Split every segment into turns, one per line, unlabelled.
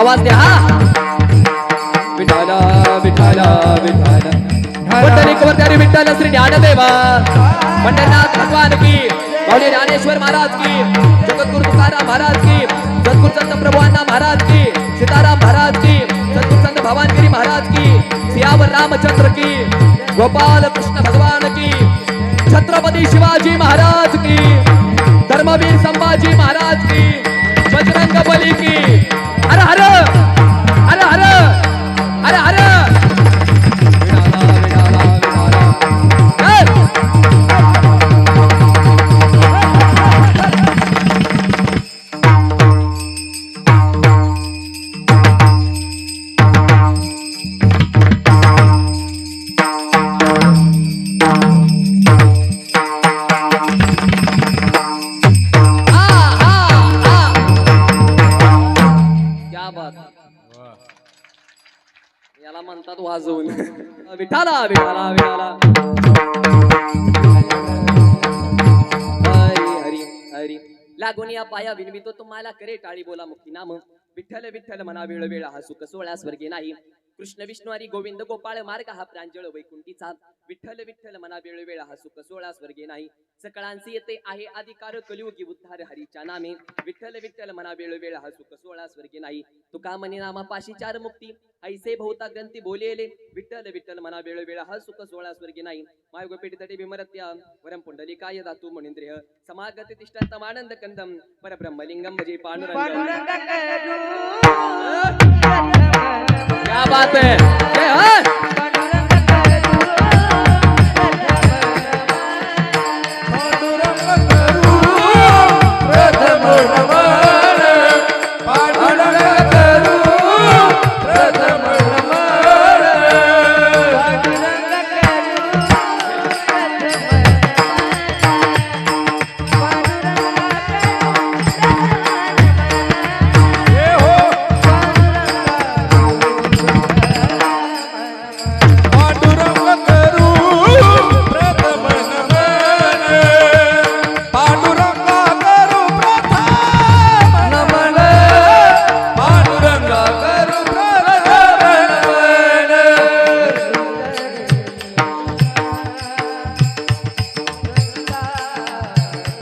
आवाज द्या हा. विठाला विठाला विठाला पंढरीकवरती विठ्ठल श्री ज्ञानदेवा पंढरनाथ भगवान की, माऊली ज्ञानेश्वर महाराज की, जगद्गुरु तुकाराम महाराज की, सद्गुरु संत प्रभु अण्णा महाराज की, सीताराम महाराज की, सद्गुरु संत भवानगिरी महाराज की, सियावर रामचंद्र की, गोपाल कृष्ण भगवान की, छत्रपती शिवाजी महाराज की, धर्मवीर संभाजी महाराज की, बजरंग बली की. हर हर हर हर हर हर. याला म्हणतात वाजवून. विठाला विठाला विठाला. हरी हरी हरी. लागून या पाया विनवितो तुम्हाला करे टाळी बोला मुक्ती नाम. विठ्ठल विठ्ठल म्हणा वेळ वेळ हा सुख सोहळा स्वर्गी नाही. कृष्ण विष्णू हरी गोविंद गोपाळ मार्ग हा प्रांजळ वैकुंठीचा. विठ्ठल विठ्ठल म्हणा वेळ वेळ हा सुख सोहळा स्वर्गी नाही. सकळांसी येते आहे अधिकार कलियुगी उद्धार हरीच्या नामे. विठ्ठल विठ्ठल म्हणा वेळ वेळ हा सुख सोहळा स्वर्गी नाही. तुका म्हणे नामापाशी चार मुक्ती ऐसे बहुता ग्रंथी बोलेले. विठ्ठल विठ्ठल म्हणा वेळ वेळ हा सुख सोहळा स्वर्गी नाही. माय गोपेटी तटे विमरत्या वरम पुंडलिकाय दातु मुनिंद्रिय समागत तिष्ठन्तम आनंद कंदम परब्रह्मलिंगम भजे पांडुरंग. क्या बात है.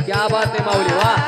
क्या बात है माऊली वाह.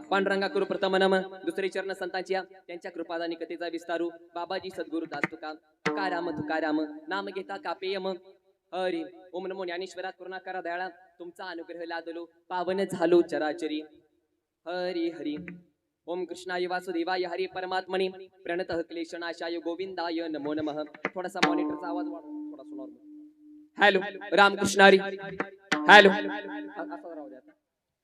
पांडुरंगा करू प्रथम नम. दुसरे चरण संतांची त्यांच्या कृपादानी कथेचा विस्तारू. बाबाजी सद्गुरु दास तुकाराम तुकाराम नाम घेता कापेयम. हरी ओम नमो ज्ञानेश्वरा करुणाकारा दयाळा. तुमचा अनुग्रह लादलो पावन झालो चराचरी. हरी हरी. ओम कृष्णाय वासुदेवाय हरी परमात्मने प्रणतः क्लेशनाशाय गोविंदाय नमो नमः. थोडासा मॉनिटरचा आवाज थोडा सुनार. हॅलो रामकृष्ण हरी. हॅलो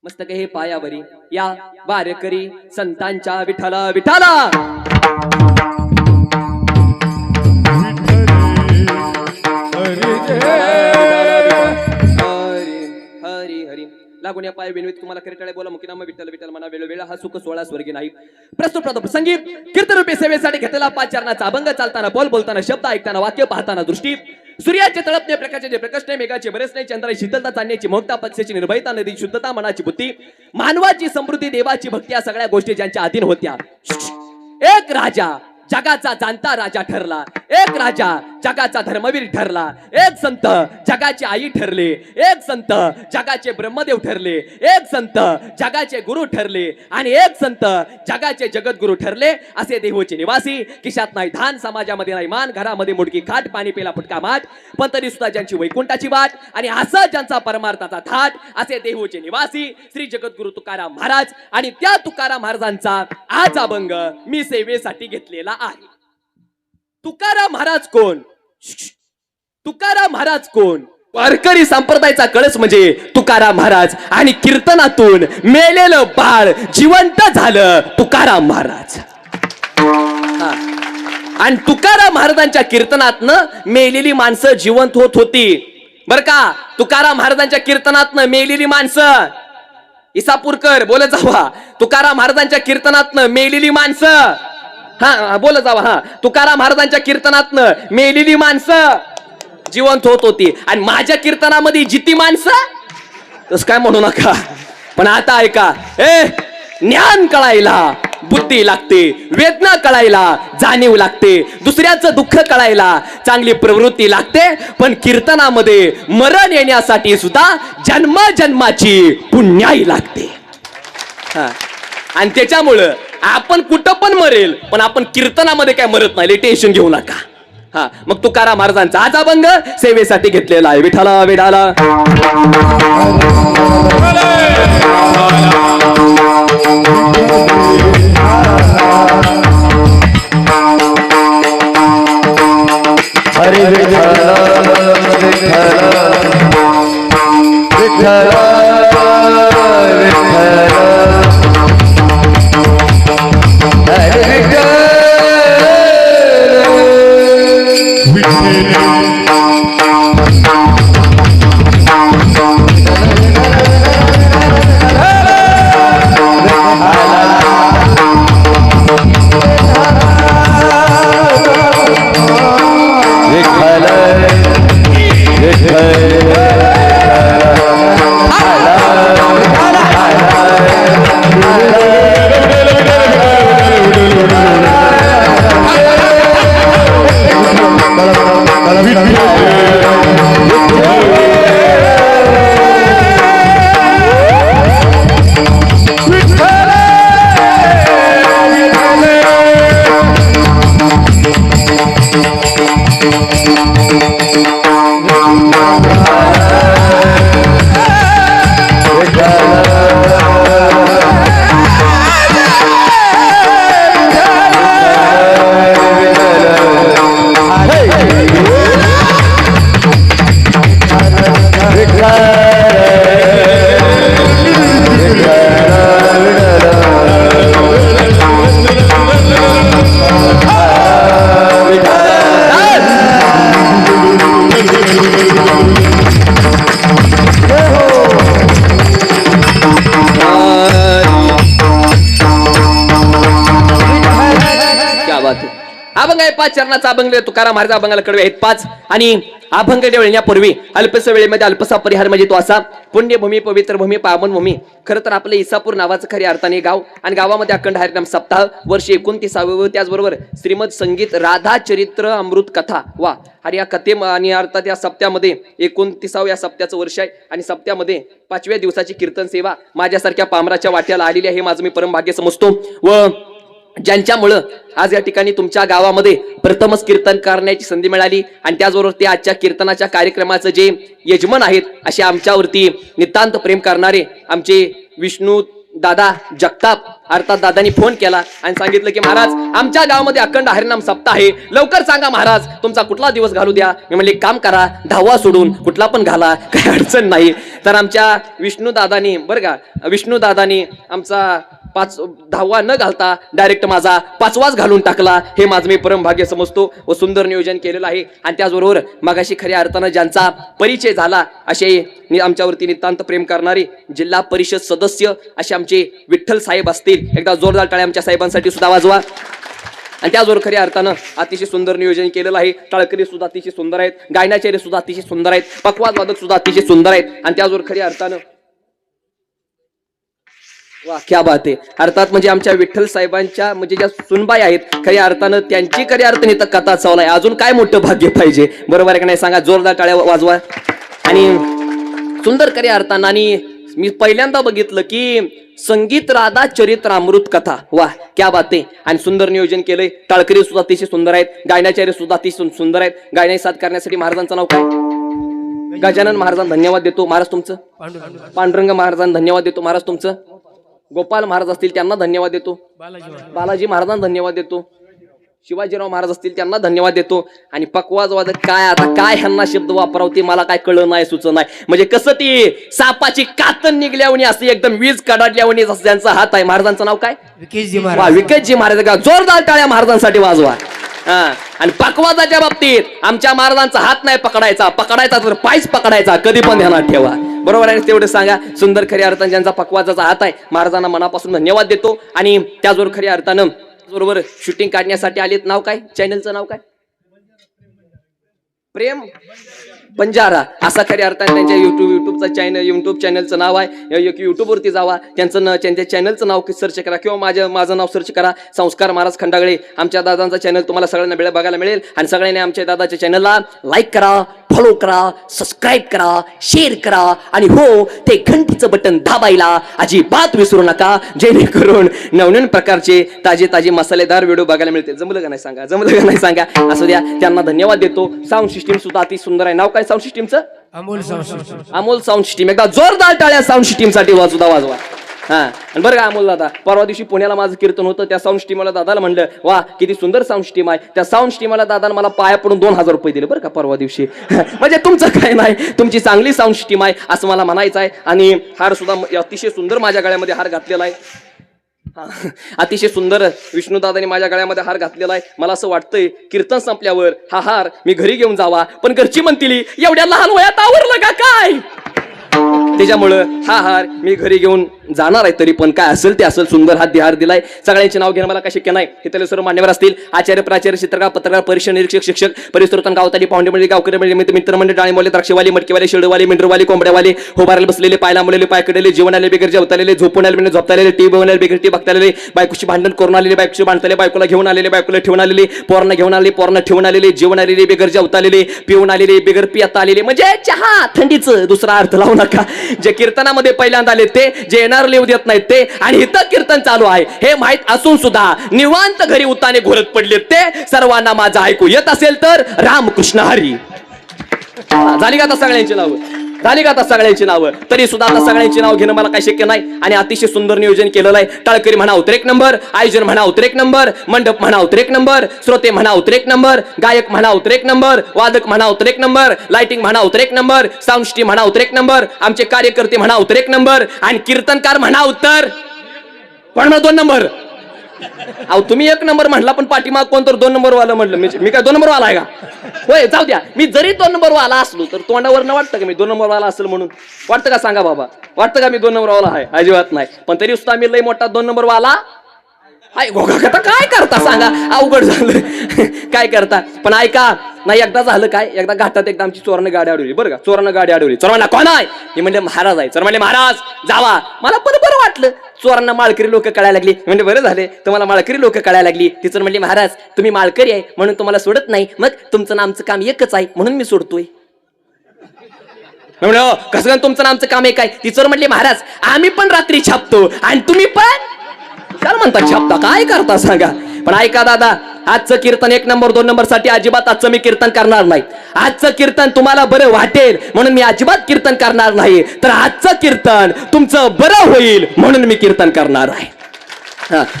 मस्तक हे पायावरी या वारकरी संतांच्या विठाला विठाला. हरी हरी. लागून या पाय विनवित तुम्हाला करीटाळे बोला मुकी नाम विठ्ठल विठ्ठल म्हणा वेळ वेळ हा सुख सोहळा स्वर्गी नाही. प्रस्तुत प्रसंगी कीर्तनरूपी सेवेसाठी घेतलेला पाचारणाचा अभंग. चालताना बोल बोलताना शब्द ऐकताना वाक्य पाहताना दृष्टी. सूर्याचे तळपणे प्रकाशाचे प्रकटणे मेघाचे बरसणे चंद्राची शीतलता चांदण्याची मोहकता पक्षाची निर्भयता नदी शुद्धता मनाची बुद्धी मानवाची समृद्धी देवाची भक्ती या सगळ्या गोष्टी ज्यांच्या अधीन होत्या. एक राजा जगाचा जाणता राजा ठरला, एक राजा जगाचा धर्मवीर ठरला, एक संत जगाची आई ठरले, एक संत जगाचे ब्रह्मदेव ठरले, एक संत जगाचे गुरु ठरले आणि एक संत जगाचे जगद्गुरु ठरले. असे देहूचे निवासी, खिशात नाही धान, समाजामध्ये नाही मान, घरामध्ये मुडकी खाट, पाणी पेला फुटका माठ, पण तरी सुद्धा ज्यांची वैकुंठाची वाट आणि असा ज्यांचा परमार्थाचा थाट, असे देहूचे निवासी श्री जगद्गुरु तुकाराम महाराज. आणि त्या तुकाराम महाराजांचा आज अभंग मी सेवेसाठी घेतलेला आहे. तुकाराम महाराज कोण? तुकाराम महाराज कोण? वारकरी संप्रदायाचा कळस म्हणजे तुकाराम महाराज. आणि कीर्तनातून मेलेलं बाळ जिवंत झालं तुकाराम महाराज. आणि तुकाराम महाराजांच्या कीर्तनातनं मेलेली माणसं जिवंत होत होती. बर का, तुकाराम महाराजांच्या कीर्तनातनं मेलेली माणसं, इसापूरकर बोलत जावा, तुकाराम महाराजांच्या कीर्तनातनं मेलेली माणसं, हा बोलत जावा, हा तुकाराम महाराजांच्या कीर्तनातनं मेलेली माणसं जिवंत होत होती. आणि माझ्या कीर्तनामध्ये जिती माणसं, तस काय म्हणू नका. पण आता ऐका, ज्ञान कळायला बुद्धी लागते, वेदना कळायला जाणीव लागते, दुसऱ्याचं दुःख कळायला चांगली प्रवृत्ती लागते. पण कीर्तनामध्ये मरण येण्यासाठी सुद्धा जन्माजन्माची पुण्याई लागते. आणि त्याच्यामुळं आपण कुठं पण मरेल, पण आपण कीर्तनामध्ये काय मरत नाही, टेन्शन घेऊ नका. हा, मग तुकाराम महाराजांचा आज अभंग सेवेसाठी घेतलेला आहे. विठाला विठाला
हरे विठ्ठल विठ्ठल
अभंग आहे 5 चरणाचा अभंग. तुकाराम महाराज अभंगाला कडवे आहेत 5. आणि अभंग देण्यापूर्वी अल्पस वेळेमध्ये अल्पसा परिहार म्हणजे तो असा: पुण्यभूमी, पवित्र भूमी, पावन भूमी. खरं तर आपलं इसापूर नावाचं खऱ्या अर्थाने गाव, आणि गावामध्ये अखंड हरिनाम सप्ताह वर्ष 29वे व त्याचबरोबर श्रीमद संगीत राधा चरित्र अमृत कथा वा आणि या कथे आणि अर्थात या सप्त्यामध्ये 29व्या या सप्त्याचं वर्ष आहे. आणि सप्त्यामध्ये 5व्या दिवसाची कीर्तन सेवा माझ्यासारख्या पामराच्या वाट्याला आलेली आहे. हे माझं मी परम भाग्य समजतो. व ज्यांच्यामुळं आज या ठिकाणी तुमच्या गावामध्ये प्रथमच कीर्तन करण्याची संधी मिळाली, आणि त्याचबरोबर ते आजच्या कीर्तनाच्या कार्यक्रमाचं जे यजमान आहेत असे आमच्यावरती नितांत प्रेम करणारे आमचे विष्णू दादा जगताप अर्थात दादांनी फोन केला आणि सांगितलं की महाराज आमच्या गावामध्ये अखंड हरिनाम सप्ताह आहे, लवकर सांगा महाराज तुमचा कुठला दिवस घालू द्या. मी म्हणले काम करा, 10वा सोडून कुठला पण घाला, काही अडचण नाही. तर आमच्या विष्णू दादानी बरं का, विष्णू दादानी आमचा 10वा न घालता डायरेक्ट माझा 5वाच घालून टाकला. हे माझं मी परम भाग्य समजतो व सुंदर नियोजन केलेलं आहे. आणि त्याचबरोबर मगाशी खऱ्या अर्थानं ज्यांचा परिचय झाला असे आमच्यावरती नितांत प्रेम करणारे जिल्हा परिषद सदस्य असे आमचे विठ्ठल साहेब असतील, एकदा जोरदार टाळ्या आमच्या साहेबांसाठी सुद्धा वाजवा. आणि त्याचबरोबर खऱ्या अर्थानं अतिशय सुंदर नियोजन केलेलं आहे. टाळकरी सुद्धा अतिशय सुंदर आहेत, गायनाचे सुद्धा अतिशय सुंदर आहेत, पकवाज वादक सुद्धा अतिशय सुंदर आहेत. आणि त्याचबरोबर खऱ्या अर्थानं वा क्या बात आहे. अर्थात म्हणजे आमच्या विठ्ठल साहेबांच्या म्हणजे ज्या सुनबाई आहेत खऱ्या अर्थानं त्यांची खऱ्या अर्थाने इथं कथा चावलाय. अजून काय मोठं भाग्य पाहिजे. बरोबर आहे का नाही सांगा. जोरदार टाळ्या वाजवा. आणि सुंदर खऱ्या अर्थानं. आणि मी पहिल्यांदा बघितलं की संगीत राधा चरित्रामृत कथा. वा क्या बात आहे. आणि सुंदर नियोजन केलंय. टाळकरी सुद्धा अतिशय सुंदर आहेत. गायनाचार्य सुद्धा अतिशय सुंदर आहेत. गायनाची साथ करण्यासाठी महाराजांचं नाव काय? गजानन महाराजांना धन्यवाद देतो. महाराज तुमचं. पांडुरंग महाराजांना धन्यवाद देतो. महाराज तुमचं. गोपाल महाराज असतील त्यांना धन्यवाद देतो. बालाजी महाराजांना धन्यवाद देतो. शिवाजीराव महाराज असतील त्यांना धन्यवाद देतो. आणि पकवाजवादक काय आता काय ह्यांना शब्द वापरावते मला काय कळलं नाही सुचत नाही. म्हणजे कसं ती सापाची कातन निघल्यावणी असते एकदम वीज कडाडल्यावणी असं त्यांचा हात आहे. महाराजांचं नाव काय? विकेशजी महाराज. का जोरदार टाळ्या महाराजांसाठी वाजवा. हा. आणि पकवाजाच्या बाबतीत आमच्या महाराजांचा हात नाही पकडायचा. पकडायचा तर पायच पकडायचा. कधी पण ध्यानात ठेवा. बरोबर आहे. तेवढं सांगा. सुंदर खऱ्या अर्थाने ज्यांचा पकवाजाचा हात आहे महाराजांना मनापासून धन्यवाद देतो. आणि त्याचबरोबर खऱ्या अर्थानं बरोबर शूटिंग काढण्यासाठी आलेत. नाव काय? चॅनलचं नाव काय? प्रेम बंजारा असा खऱ्या अर्थाने त्यांच्या युट्यूब चॅनलचं नाव आहे. युट्यूबवरती जावा. त्यांच्या चॅनलचं नाव सर्च करा किंवा माझं नाव सर्च करा. संस्कार महाराज खंडागळे. आमच्या दादांचा चॅनल तुम्हाला सगळ्यांना बघायला मिळेल. आणि सगळ्यांनी आमच्या दादाच्या चॅनलला लाईक करा, फॉलो करा, सबस्क्राईब करा, शेअर करा. आणि हो ते घंटीचं बटन दाबायला अजिबात विसरू नका. जेणेकरून नवनवीन प्रकारचे ताजे मसालेदार व्हिडिओ बघायला मिळतील. जमलं का नाही सांगा. असू द्या. त्यांना धन्यवाद देतो. साऊंड सिस्टीम सुद्धा अति सुंदर आहे. नाव काय साऊंड सिस्टीमचं? Amol sound system. एकदा जोरदार टाळ्या साऊंड सिस्टीम साठी वाजवा. हा. आणि बरं का अमोल दादा परवा दिवशी पुण्याला माझं कीर्तन होतं. त्या साऊंड स्टीमला दादाला म्हणलं वा किती सुंदर साऊंड स्टीम आहे. त्या साऊंड स्टीमला दादाला मला पाया पडून 2000 रुपये दिले बरं का परवा दिवशी. म्हणजे तुमचं काय नाही. तुमची चांगली साऊंड स्टीम आहे असं मला म्हणायचं आहे. आणि हार सुद्धा अतिशय सुंदर माझ्या गळ्यामध्ये हार घातलेला आहे. अतिशय सुंदर विष्णुदादांनी माझ्या गळ्यामध्ये हार घातलेला आहे. मला असं वाटतंय कीर्तन संपल्यावर हा हार मी घरी घेऊन जावा. पण घरची म्हणतील एवढ्या लहान वयात आवरलं का काय. त्याच्यामुळं हा हार मी घरी घेऊन जाणार आहे. तरी पण काय असेल ते असेल. सुंदर हार दिलाय. सगळ्यांचे नाव घेणं मला काय शक्य नाही. हे सर्व मान्यवर असतील. आचार्य प्राचार्य चित्रकार पत्रकार परीक्षा निरीक्षक शिक्षक परिसरतन गावताली पाहुणे मंडळी गावकरी मंडळी मित्रमंडळी डाळीमोले द्राक्षवाली मटकेवाले शेळवाली मेंढरवाली कोंबड्यावाले होबाराला बसलेले पायला मुलेले पाय कडेले जेवण आले बेगर जेवतालेले झोपून आले झोपतालेले टी बनवले बेगर टी बघतालेले बायकोशी भांडण करून आलेले बायकोशी भांडताले बायकोला घेऊन आलेले बायकोला ठेवून आलेले पोरांना घेऊन आलेले पोरांना ठेवून आलेले जेवण आलेले बेगर जेवतालेले पिऊन आलेले बेगर पियाता आलेले. म्हणजे चहा थंडीचं दुसरा अर्थ लावू नका. जे कीर्तनामध्ये पहिल्यांदा आले ते जे येणार लिहू देत नाहीत ते. आणि इथं कीर्तन चालू आहे हे माहित असून सुद्धा निवांत घरी उताने घोरत पडले ते. सर्वांना माझं ऐकू येत असेल तर रामकृष्ण हरी. झाली का आता सगळ्यांची नावं? तरी सुद्धा आता सगळ्यांची नाव घेणं मला काही शक्य नाही. आणि अतिशय सुंदर नियोजन केलेलं आहे. टाळकरी म्हणा उतर एक नंबर, आयोजन म्हणा उतर एक नंबर, मंडप म्हणा उतर एक नंबर, श्रोते म्हणा उतर एक नंबर, गायक म्हणा उतर एक नंबर, वादक म्हणा उतर एक नंबर, लाइटिंग म्हणा उतर एक नंबर, साऊंड सिस्टीम म्हणा उतर एक नंबर, आमचे कार्यकर्ते म्हणा उतर एक नंबर, आणि कीर्तनकार म्हणा उतर पण 2 नंबर. अहो तुम्ही 1 नंबर म्हणला पण पाठीमाग कोण तर 2 नंबर वाला म्हणलं. मी काय 2 नंबर वाला आहे का? होय जाऊ द्या. मी जरी 2 नंबर वाला असलो तर तोंडावर न वाटतं का मी 2 नंबर वाला असेल म्हणून? वाटतं का सांगा बाबा? वाटतं का मी 2 नंबर वाला आहे? अजिबात नाही. पण तरी सुद्धा मी लय मोठा 2 नंबर वाला आहे. काय करता सांगा. अवघड झालं. काय करता. पण ऐका नाही एकदा झालं काय. एकदा घाटात एकदा आमची चोरानं गाडी अडवली बरं का. चोरानं गाडी अडवली. चोरांना कोण आहे? मी म्हणजे महाराज आहे. चोर म्हणले महाराज जावा. मला पण बरं वाटलं. चोरांना माळकरी लोक कळायला लागली. म्हणजे बरं झाले तुम्हाला माळकरी लोक कळायला लागली. ती म्हणले महाराज तुम्ही माळकरी आहे म्हणून तुम्हाला सोडत नाही. मग तुमचं आमचं काम एकच आहे म्हणून मी सोडतोय. कसं तुमचं आमचं काम एक आहे. ती चोर म्हणले महाराज आम्ही पण रात्री छापतो आणि तुम्ही पण काय म्हणता छापता. काय करता सांगा. पण ऐका दादा आजचं कीर्तन 1 नंबर 2 नंबर साठी अजिबात आजचं मी कीर्तन करणार नाही. आजचं कीर्तन तुम्हाला बरं वाटेल म्हणून मी अजिबात कीर्तन करणार नाही. तर आजचं कीर्तन तुमचं बरं होईल म्हणून मी कीर्तन करणार आहे.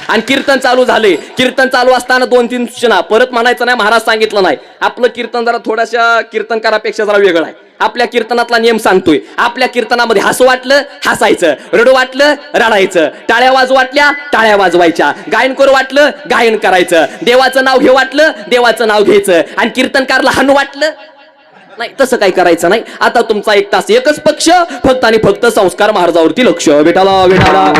आणि कीर्तन चालू झाले. कीर्तन चालू असताना 2-3 सूचना परत म्हणायचं नाही. महाराज सांगितलं नाही. आपलं कीर्तन जरा थोड्याशा कीर्तनकारापेक्षा जरा वेगळं आहे. आपल्या कीर्तनातला नियम सांगतोय. आपल्या कीर्तनामध्ये हसू वाटलं हसायचं, रडू वाटलं रडायचं, टाळ्या वाजू वाटल्या टाळ्या वाजवायच्या, गायन करू वाटलं गायन करायचं, देवाचं नाव घे वाटलं देवाचं नाव घ्यायचं, आणि कीर्तनकारला हनू वाटलं नाही तसं काही करायचं नाही. आता तुमचा 1 तास एकच पक्ष फक्त आणि फक्त संस्कार महाराजावरती लक्ष. विठाला विठाला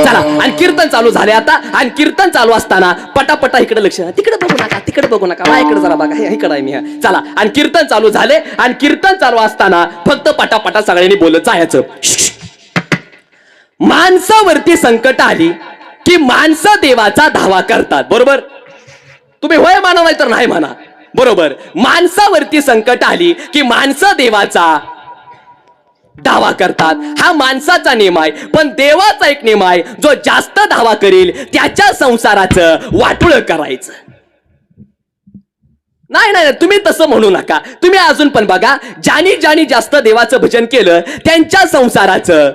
चला आणि कीर्तन चालू चालू झाले आता आणि कीर्तन चालू असताना पटापटा इकडे लक्ष, तिकडे बघू नका, तिकडे बघू नका, माझ्याकडे जरा बघा, इकडे आहे मी. चला, आणि कीर्तन चालू झाले आणि कीर्तन चालू असताना फक्त पटापटा सगळ्यांनी बोलत जायचं. माणसावरती संकट आली की माणसं देवाचा धावा करतात, बरोबर? तुम्ही होय माना नाही तर नाही म्हणा, बरोबर? माणसावरती संकट आली की माणसं देवाचा धावा करतात. हा माणसाचा नियम आहे. पण देवाचा एक नियम आहे, जो जास्त धावा करील त्याच्या संसाराचं वाटोळ करायचं. नाही नाही, तुम्ही तसं म्हणू नका. तुम्ही अजून पण बघा, ज्यानी ज्यानी जास्त देवाचं भजन केलं त्यांच्या संसाराचं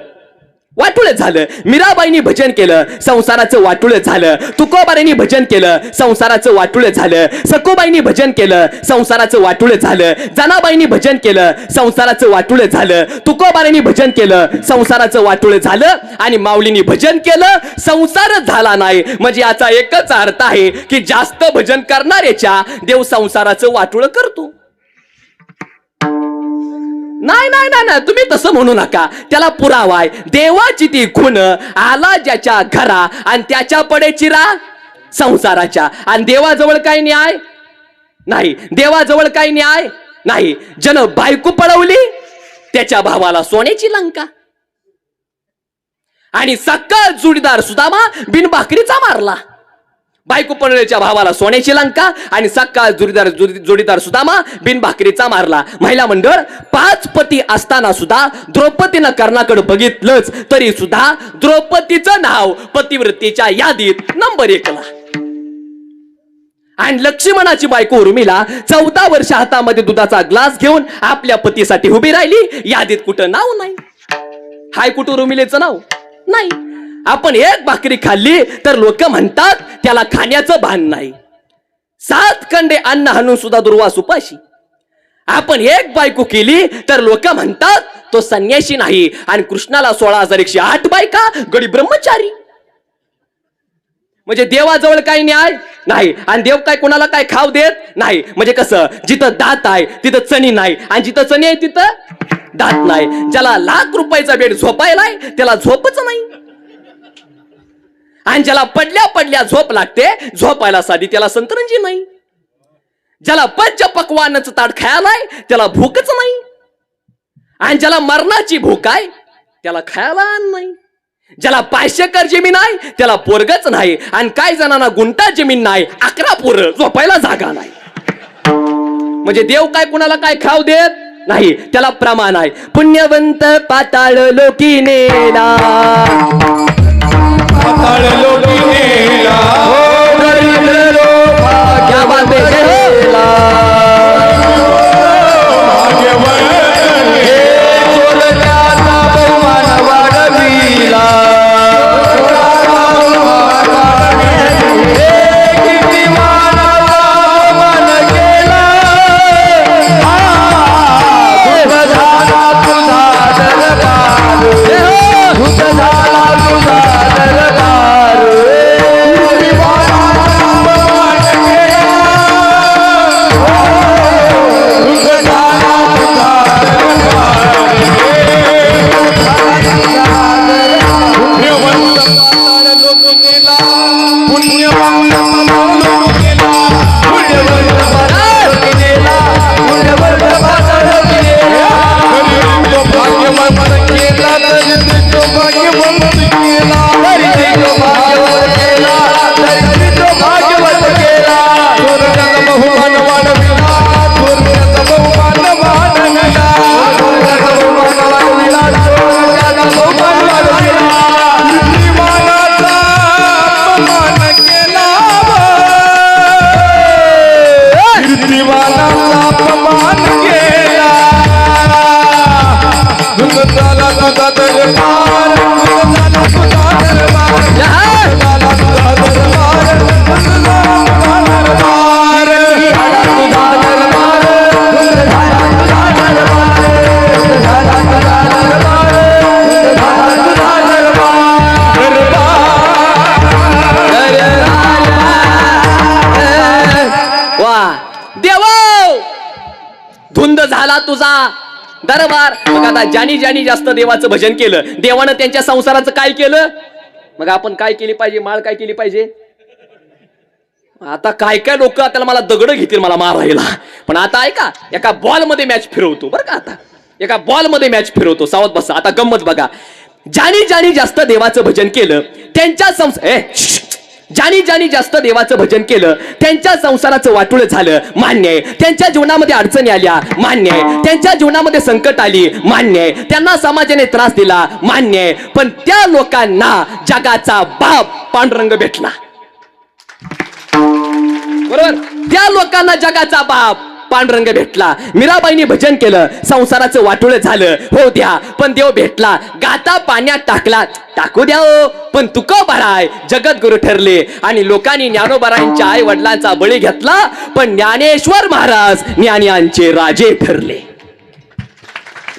वाटुळ झालं. मीराबाईंनी भजन केलं, संसाराचं वाटुळ झालं. तुकोबारांनी भजन केलं, संसाराचं वाटुळ झालं. सकोबाईंनी भजन केलं, संसाराचं वाटुळ झालं. जनाबाईंनी भजन केलं, संसाराचं वाटुळ झालं. तुकोबारांनी भजन केलं, संसाराचं वाटुळ झालं. आणि माऊलींनी भजन केलं, संसारच झाला नाही. म्हणजे याचा एकच अर्थ आहे की जास्त भजन करणाऱ्याच्या देव संसाराचं वाटुळ करतो. नाही नाही नाही, तुम्ही तसं म्हणू नका. त्याला पुरावा आहे. देवाची ती खूण आला ज्याच्या घरा आणि त्याच्या पडे चिरा संसाराच्या. आणि देवाजवळ काही न्याय नाही, देवाजवळ काही न्याय नाही. जन बायको पळवली त्याच्या भावाला सोन्याची लंका, आणि सक्का जोडीदार सुदामा बिन भाकरीचा मारला. बायको पळवल्याच्या भावाला सोन्याची लंका आणि सक्का जोडीदार सुदामा बिन भाकरीचा मारला. महिला मंडळ, 5 पती असताना सुद्धा द्रौपदीनं कर्णाकडे बघितलंच तरी सुद्धा द्रौपदीचं नाव पतिव्रतेच्या यादीत नंबर 1ला. आणि लक्ष्मणाची बायको उर्मिला 14 वर्ष हातामध्ये दुधाचा ग्लास घेऊन आपल्या पतीसाठी उभी राहिली. यादीत कुठं नाव नाही. हाय कुठं उर्मिलेचं नाव नाही. आपण एक भाकरी खाल्ली तर लोक म्हणतात त्याला खाण्याचं भान नाही. 7 खंडे अन्न हाणून सुद्धा दुर्वास उपाशी. आपण एक बायको केली तर लोक म्हणतात तो संन्यासी नाही. आणि कृष्णाला 16,108 बायका, गडी ब्रह्मचारी. म्हणजे देवाजवळ काही न्याय नाही. आणि देव काय कोणाला काय खाव देत नाही. म्हणजे कसं, जिथं दात आहे तिथं चणी नाही, आणि जिथं चणी आहे तिथं दात नाही. ज्याला लाख रुपयाचा बेड झोपायलाय त्याला झोपच नाही. आणि ज्याला पडल्या पडल्या झोप लागते, झोपायला साधी त्याला संतरंजी नाही. ज्याला पंच पक्वानाचं ताट खायलाय त्याला भूकच नाही. आणि ज्याला मरणाची भूक आहे त्याला खायला नाही. ज्याला 500 एकर जमीन आहे त्याला पोरगच नाही. आणि काही जणांना गुंठा जमीन नाही, 11 पोरं, झोपायला जागा नाही. म्हणजे देव काय कुणाला काय खाऊ देत नाही, त्याला प्रमाण आहे. पुण्यवंत पाताळ लोकी नेला,
पाताळ लोकी नेला, दरिद्र लोक भाग्यवान केला. हे चोरट्याचा बहुमान वाढविला. हे कीर्तिमानाचा मान केला. धुत झाला तुझा दरबार, धुत झाला तुझा दरबार.
झाला तुझा दरबार. मग आता ज्यानी ज्यानी जास्त देवाचं भजन केलं, देवानं त्यांच्या संसाराचं काय केलं? मग आपण काय केली पाहिजे? माळ काय केली पाहिजे? आता काय काय लोक त्याला मला दगड घेतील मला मारायला, पण आता ऐका, एका बॉल मध्ये मॅच फिरवतो बरं का. आता एका बॉल मध्ये मॅच फिरवतो. सावध बसा. आता गंमत बघा. ज्यानी जास्त देवाचं भजन केलं त्यांच्या ज्यानी जास्त देवाचं भजन केलं त्यांच्या संसाराचं वाटुळ झालं, मान्य आहे. त्यांच्या जीवनामध्ये अडचणी आल्या, मान्य आहे. त्यांच्या जीवनामध्ये संकट आली, मान्य आहे. त्यांना समाजाने त्रास दिला, मान्य आहे. पण त्या लोकांना जगाचा बाप पांडुरंग भेटला, बरोबर. त्या लोकांना जगाचा बाप पांडुरंग भेटला. मीराबाईंनी भजन केलं, संसाराचं वाटुळ झालं, हो द्या, पण देव भेटला. गाता पाण्यात टाकला, टाकू द्या हो, पण तुकोबाराय जगद्गुरु ठरले. आणि लोकांनी ज्ञानोबारायांच्या आई वडिलांचा बळी घेतला, पण ज्ञानेश्वर महाराज ज्ञानियांचे राजे ठरले.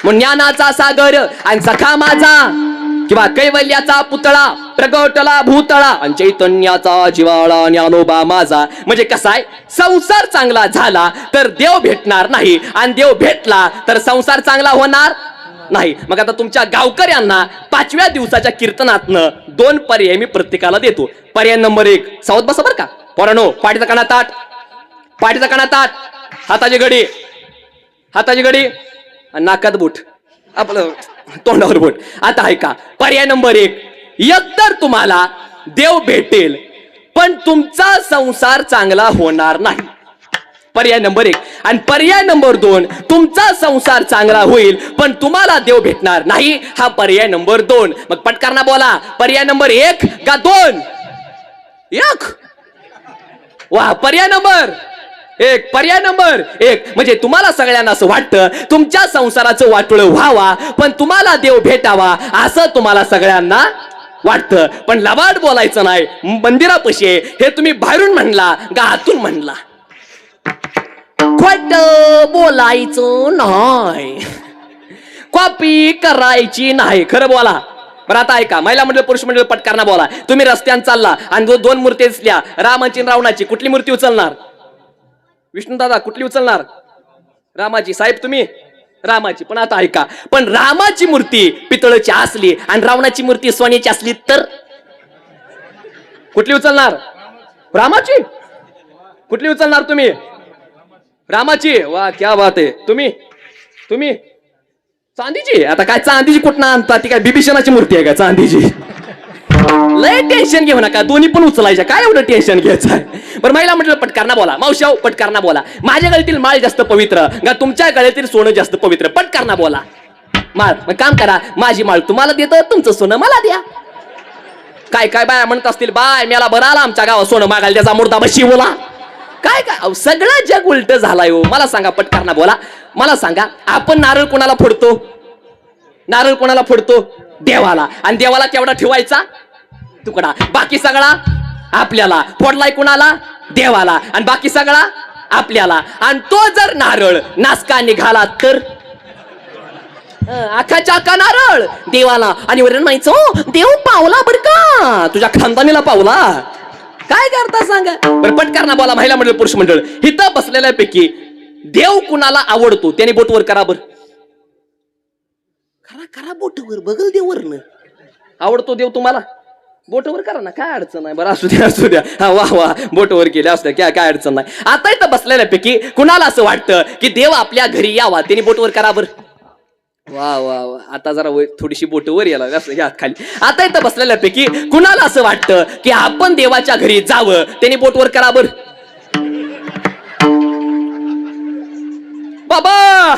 मग ज्ञानाचा सागर आणि सखा माझा किंवा कैवल्याचा पुतळा प्रगटला भूतळा आणि चैतन्याचा जिवाळा ज्ञानोबा माझा. म्हणजे कसा आहे, संसार चांगला झाला तर देव भेटणार नाही, आणि देव भेटला तर संसार चांगला होणार नाही. मग आता तुमच्या गावकऱ्यांना 5व्या दिवसाच्या कीर्तनातनं 2 पर्याय मी प्रत्येकाला देतो. पर्याय नंबर 1, सावध बसा बरं का पोरांनो. पाठीचा कणा ताट, पाठीचा कणा ताट, हाताची घडी, हाताची घडी आणि नाकात बोट, आपलं तोंडावर बोट. आता ऐका, पर्याय नंबर 1, एकतर तुम्हाला देव भेटेल पण तुमचा संसार चांगला होणार नाही, पर्याय नंबर 1. आणि पर्याय नंबर 2, तुमचा संसार चांगला होईल पण तुम्हाला देव भेटणार नाही, हा पर्याय नंबर 2. मग पटकन बोला, पर्याय नंबर 1 का 2? 1. वा, पर्याय नंबर 1, पर्याय नंबर 1. म्हणजे तुम्हाला सगळ्यांना असं वाटतं तुमच्या संसाराचं वाटोळ व्हावा पण तुम्हाला देव भेटावा, असं तुम्हाला सगळ्यांना वाटतं. पण लबाड बोलायचं नाही, मंदिरापाशी हे तुम्ही बाहेरून म्हणला का आतून म्हणला? खोट बोलायचं नाही, कॉपी करायची नाही, खरं बोला. बरं आता ऐका, महिला मंडळ पुरुष मंडळ पटकारना बोला. तुम्ही रस्त्याने चालला आणि 2 मूर्ती दिसल्या, रामाची आणि रावणाची, कुठली मूर्ती उचलणार? विष्णू दादा कुठली उचलणार? रामाची. साहेब तुम्ही? रामाची. पण आता ऐका, पण रामाची मूर्ती पितळाची असली आणि रावणाची मूर्ती सोन्याची असली तर कुठली उचलणार? रामाची. कुठली उचलणार तुम्ही? रामाची. वा क्या बात आहे. तुम्ही चांदीची. आता काय चांदीची कुठनं आणता? ती काय बिभीषणाची मूर्ती आहे का चांदीची? लय टेन्शन घेऊ नका, दोन्ही पण उचलायच्या, काय एवढं टेन्शन घ्यायचं आहे? बरं महिला म्हटलं पटकारना बोला. मावशाव पटकारना बोला. माझ्या गळ्यातील माळ जास्त पवित्र का तुमच्या गळ्यातील सोनं जास्त पवित्र? पटकारना बोला. माळ. मग काम करा, माझी माळ तुम्हाला देतो, तुमचं सोनं मला द्या. काय काय बाया म्हणत असतील, बाय मेला बरं आला आमच्या गावात सोनं मागायला, त्याचा मुर्दा बशी बोला. काय काय सगळं जग उलट झालाय हो. मला सांगा पटकारना बोला, मला सांगा, आपण नारळ कोणाला फोडतो? नारळ कोणाला फोडतो? देवाला. आणि देवाला केवढा ठेवायचा? तुकडा. बाकी सगळा आपल्याला. फोडलाय कुणाला? देवाला. आणि बाकी सगळा आपल्याला. आणि तो जर नारळ नासका निघाला तर आखाच्या आका नारळ देवाला. आणि वरून म्हणायचं देव पावला बर का, तुझ्या खानदानीला पावला. काय करता सांगा बरं पटकारना बोला. महिला मंडळ पुरुष मंडळ इथं बसलेल्यापैकी देव कुणाला आवडतो त्याने बोटवर करा बर. करा करा बोटवर, बघल देवरनं. आवडतो देव तुम्हाला? बोटवर करा ना, काय अडचण नाही. बरं असू द्या असू द्या. हा वा वा, बोटवर केले असू द्या, काय अडचण नाही. आता इथं बसलेल्यापैकी कुणाला असं वाटतं की देव आपल्या घरी यावा, त्याने बोटवर करा बर. वा वा वा, आता जरा थोडीशी बोट वर याला घ्या खाली. आता इथं बसलेल्यापैकी कुणाला असं वाटतं की आपण देवाच्या घरी जावं, त्याने बोटवर करा बर. बाबा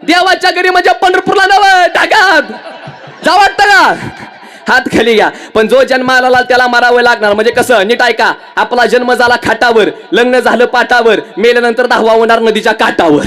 देवाच्या घरी म्हणजे पंढरपूरला नवं ढगात जा वाटतं का? हात खाली घ्या. पण जो जन्माला आला त्याला मारावं लागणार. म्हणजे कसं? नीट ऐका, आपला जन्म झाला खाटावर, लग्न झालं पाटावर, मेल्यानंतर 10वा होणार नदीच्या काठावर.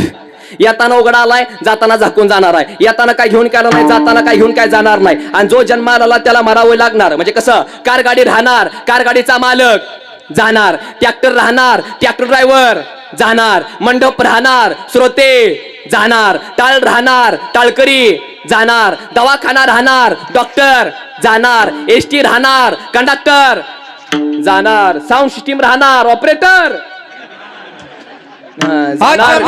येताना उघडा आलाय, जाताना झाकून जाणार आहे. येताना काय घेऊन काय नाही, जाताना काय घेऊन काय जाणार नाही. आणि जो जन्माला आला त्याला मारावं लागणार. म्हणजे कसं? कार गाडी राहणार, कार गाडीचा मालक जाणार. ट्रॅक्टर राहणार, ट्रॅक्टर ड्रायव्हर जाणार. मंडप राहणार, श्रोते जाणार. टाळ राहणार, टाळकरी जाणार. दवाखाना राहणार, डॉक्टर जाणार. एसटी राहणार, कंडक्टर जाणार. साऊंड सिस्टीम राहणार, ऑपरेटर जाणार.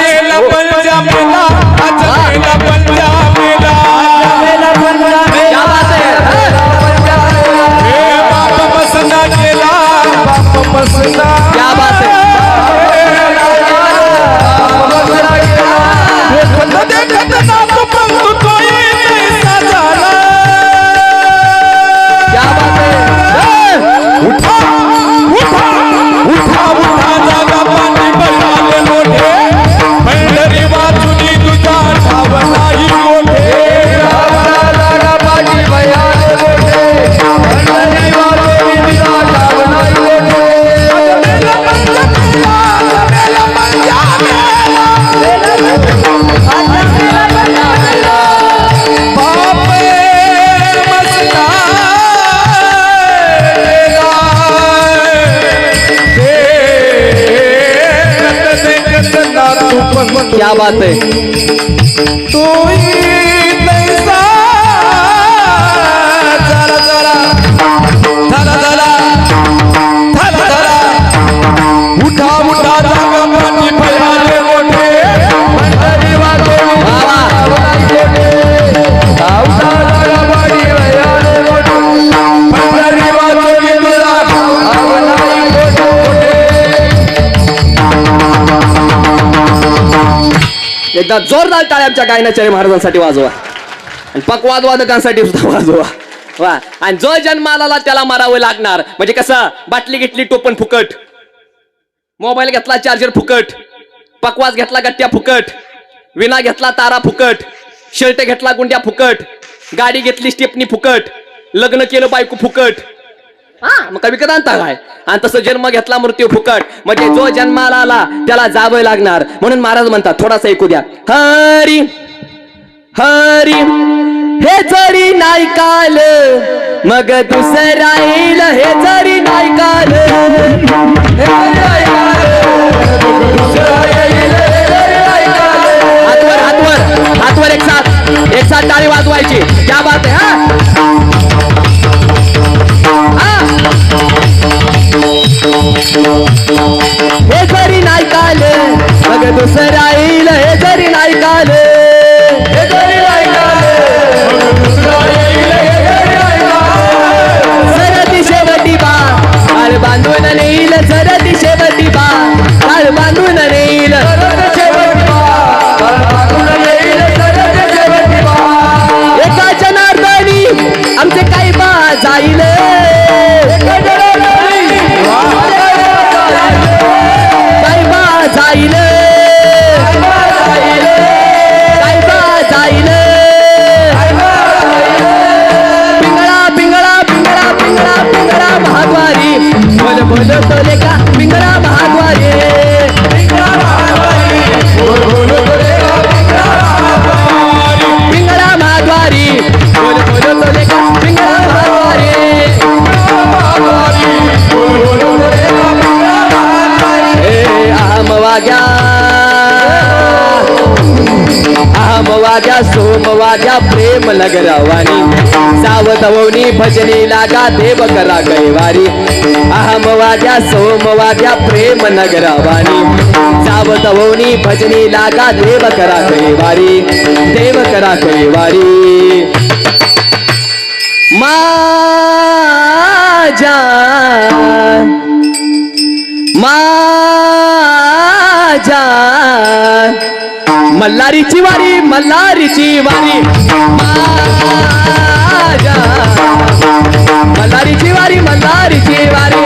बात है.
उठा उठा जागा पाणी भयाले मोठे पंढरी वाजोळी मोठे उठा जागा पाणी भयाले मोठे पंढरी वाजोळी तुला आवलाई मोठे.
एकदा जोरदार टाळ्या आमच्या गायनाचार्य महाराजांसाठी वाजवा आणि पकवाद वादकांसाठी सुद्धा वाजवा. वा. आणि जो जन्माला आला त्याला मारावं लागणार. म्हणजे कसं, बाटली घेतली टोपण फुकट, मोबाईल घेतला चार्जर फुकट, पकवाज घेतला गट्ट्या फुकट, विना घेतला तारा फुकट, शर्ट घेतला गुंड्या फुकट, गाडी घेतली स्टेपनी फुकट, लग्न केलं बायको फुकट. हा, मग कवी कदा आणता काय. आणि तसं जन्म घेतला मृत्यू फुकट. म्हणजे जो जन्माला आला त्याला जावं लागणार. म्हणून महाराज म्हणतात, थोडासा ऐकू द्या. हरी हरी हे जरी नाही काल मग दुसरा येईल. हे जरी नाही काल हातवर हातवर हातवर एक साथ टाळी वाजवायची. क्या बात है. हे जरी नाही काल मग दुसरा येईल. हे जरी नाही काल सरती शेवटी बा काळ बांधून नेईल. सरती शेवटी बा काळ बांधून नेईल. एका जनार्दनी आमचे काही बा जाईल. काही बा जाईल. काही बा जाईल. पिंगळा पिंगळा पिंगळा पिंगळा पिंगळा महाद्वारी बोल बोल तोले का पिंगळा महाद्वारी. पिंगळा महाद्वारी बोल बोल तोले का पिंगळा महाद्वारी. बोल बोल तोले का पिंगळा महाद्वारी. अहम वाग्या अहम वाग्या सोम वाग्या प्रेम लगरवानी. सावधवनी भजनी लागा देव करा कैवारी. अहम वाग्या सोम वाग्या प्रेम नगरवानी. सावधवनी भजनी लागा देव करा कैवारी. देव करा कैवारी. माझ्या माझ्या मल्हारीची वारी मल्हारीची वारी. माझ्या मल्हारीची वारी मल्हारीची वारी.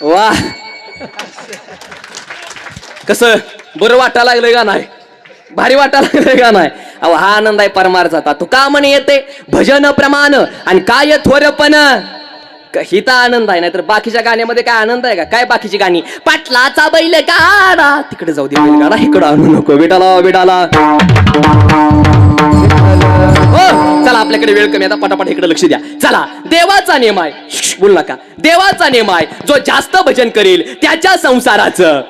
वा, कसं बरं वाटायला लागलं का नाही? भारी वाटायला लागलं का नाही? अहो हा आनंद आहे परमार्थाचा. तो का म्हणे येते भजन प्रमाण आणि काय थोरपण. हिता आनंद आहे, नाहीतर बाकीच्या गाण्यामध्ये काय आनंद आहे का? काय बाकीची गाणी, पाटलाचा बैल गाडा, तिकडे जाऊ दे बैलगाडा, इकडं आणू नको, बेटाला बेटाला. हो चला, आपल्याकडे वेळ कमी, आता पटापट इकडे लक्ष द्या. चला, देवाचा नियम आहे, बोल नका, देवाचा नियम आहे, जो जास्त भजन करेल त्याच्या संसाराचं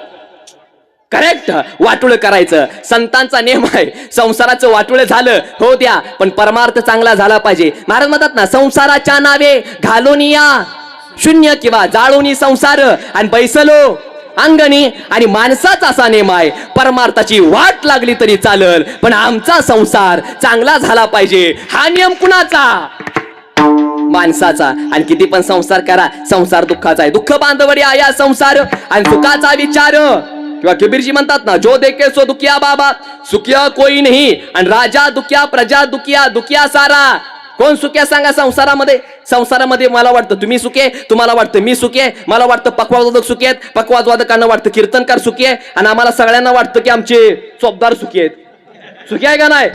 करेक्ट, वाटोळ करायचं संतांचा नेम आहे. संसाराचं वाटोळ झालं हो द्या, पण परमार्थ चांगला झाला पाहिजे. महाराज म्हणतात ना, संसाराच्या नावे घालून या शून्य किंवा जाळूनी संसार आणि बैसलो अंगणी. आणि माणसाचा असा नेम आहे, परमार्थाची वाट लागली तरी चालल, पण आमचा संसार चांगला झाला पाहिजे. हा नियम कुणाचा? माणसाचा. आणि किती पण संसार करा, संसार दुःखाचा आहे. दुःख बांधवडी आया संसार आणि सुखाचा विचार. किंवा कबीरजी म्हणतात ना, जो देखे सो दुखिया बाबा, सुखिया कोई नाही. आणि राजा दुखिया, प्रजा दुखिया, दुखिया सारा. कोण सुख्या सांगा संसारामध्ये? संसारामध्ये मला वाटतं तुम्ही सुखे, तुम्हाला वाटतं मी सुखे, मला वाटतं पक्वादवादक सुखी आहेत, पक्वादवादकांना वाटतं कीर्तनकार सुखी आहे, आणि आम्हाला सगळ्यांना वाटतं की आमचे चोपदार सुखी आहेत. सुखी आहे का नाही?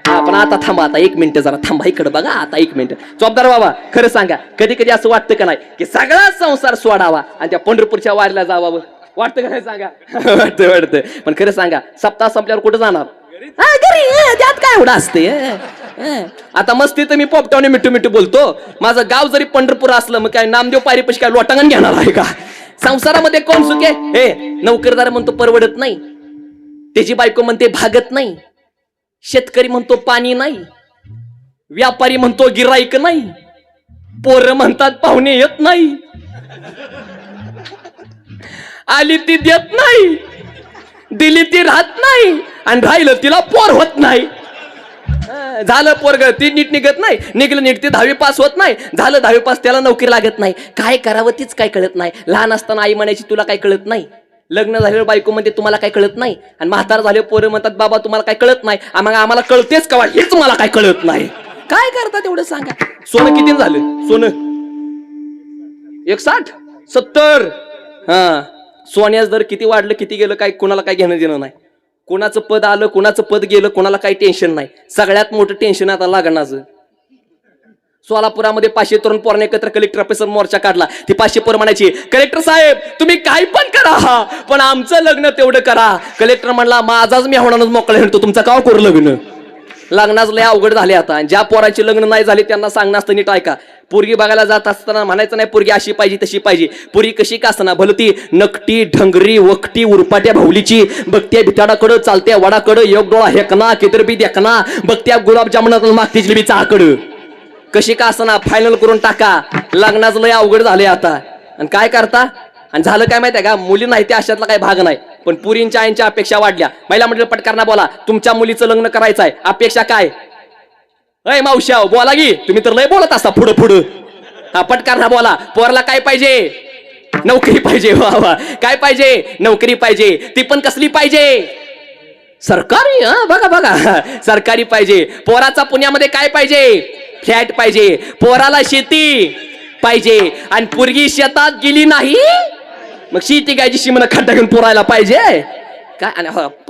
पण आता थांबा, आता 1 मिनिट जरा थांबा, इकडे बघा आता 1 मिनिट. चोपदार बाबा खरं सांगा, कधी कधी असं वाटतं का नाही की सगळा संसार सोडावा आणि त्या पंढरपूरच्या वारीला जावावं? वाटतं का नाही सांगा? वाटतं वाटतं. पण खरं सांगा, सप्ताह संपल्यावर कुठं जाणार? घरी. त्यात काय एवढं असते? आता मस्ती तर मी पोपटावने मिठू मिठू बोलतो. माझं गाव जरी पंढरपूर असलं, मग काय नामदेव पारीपाशी काय लोटांगण घेणार आहे का? संसारामध्ये कोण सुखे? हे नोकरदार म्हणतो परवडत नाही, त्याची बायको म्हणते भागत नाही, शेतकरी म्हणतो पाणी नाही, व्यापारी म्हणतो गिराईक नाही, पोरं म्हणतात पाहुणे येत नाही, आली ती देत नाही, दिली ती राहत नाही, आणि राहिलं तिला पोर होत नाही. झालं पोरग ती नीट निघत नाही, निघलं नीट ती 10वी पास होत नाही, झालं 10वी पास त्याला नोकरी लागत नाही. काय करावं तीच काय कळत नाही. लहान असताना आई म्हणायची तुला काय कळत नाही, लग्न झाल्यावर बायको म्हणते तुम्हाला काय कळत नाही, आणि म्हातार झाले पोरं म्हणतात बाबा तुम्हाला काय कळत नाही. मग आम्हाला कळतेच का? हेच मला काय कळत नाही. काय करतात तेवढं सांगा. सोनं किती झालं? सोनं 160 70. हा, सोन्याचं दर किती वाढलं किती गेलं काय कोणाला काय घेणं देणं नाही. कोणाचं पद आलं कोणाचं पद गेलं कोणाला काही टेन्शन नाही. सगळ्यात मोठं टेन्शन आता लग्नाचं. सोलापुरामध्ये 500 तरुण पोरांनी एकत्र कलेक्टर ऑफिसर मोर्चा काढला. ती 500 पोरं म्हणायची कलेक्टर साहेब तुम्ही काही पण करा, पण आमचं लग्न तेवढं करा. कलेक्टर म्हणला माझाच मी होणारच मोकळा म्हणतो, तुमचं का करू लग्न? लग्नाच लय अवघड झाले आता. ज्या पोरांची लग्न नाही झाली त्यांना सांगणं असतं नीट ऐका. पोरगी बघायला जात असताना म्हणायचं नाही पोरगी अशी पाहिजे तशी पाहिजे. पोरगी कशी का असताना भलती नकटी ढंगरी वकटी उरपाट्या भाऊलीची, बघत्या भिताडाकडं चालत्या वडाकडं, एक डोळा हेकना कितरबी देखना, बघत्या गुलाबजामुनाकडं मागती जिलेबी चाकडं. कशी का असताना फायनल करून टाका. लग्नाचं लय अवघड झाले आता. आणि काय करता? आणि झालं काय माहितीये का, मुली नाही त्या अशातला काही भाग नाही, पण पुरींच्या आईंच्या अपेक्षा वाढल्या. महिला मंडळ पटकारना बोला, तुमच्या मुलीचं लग्न करायचं आहे, अपेक्षा काय? अय मावश्या बोला की, तुम्ही तर लय बोलत असता पुढं पुढं. हा पटकारना बोला, पोरला काय पाहिजे? नोकरी पाहिजे. वा वा, काय पाहिजे? नोकरी पाहिजे. ती पण कसली पाहिजे? सरकारी. हा बघा बघा, सरकारी पाहिजे. पोराचा पुण्यामध्ये काय पाहिजे? फ्लॅट पाहिजे. पोराला शेती पाहिजे. आणि पोरगी शेतात गेली नाही मग शेती गायची शिमनं खड्डा घेऊन पोरायला पाहिजे काय?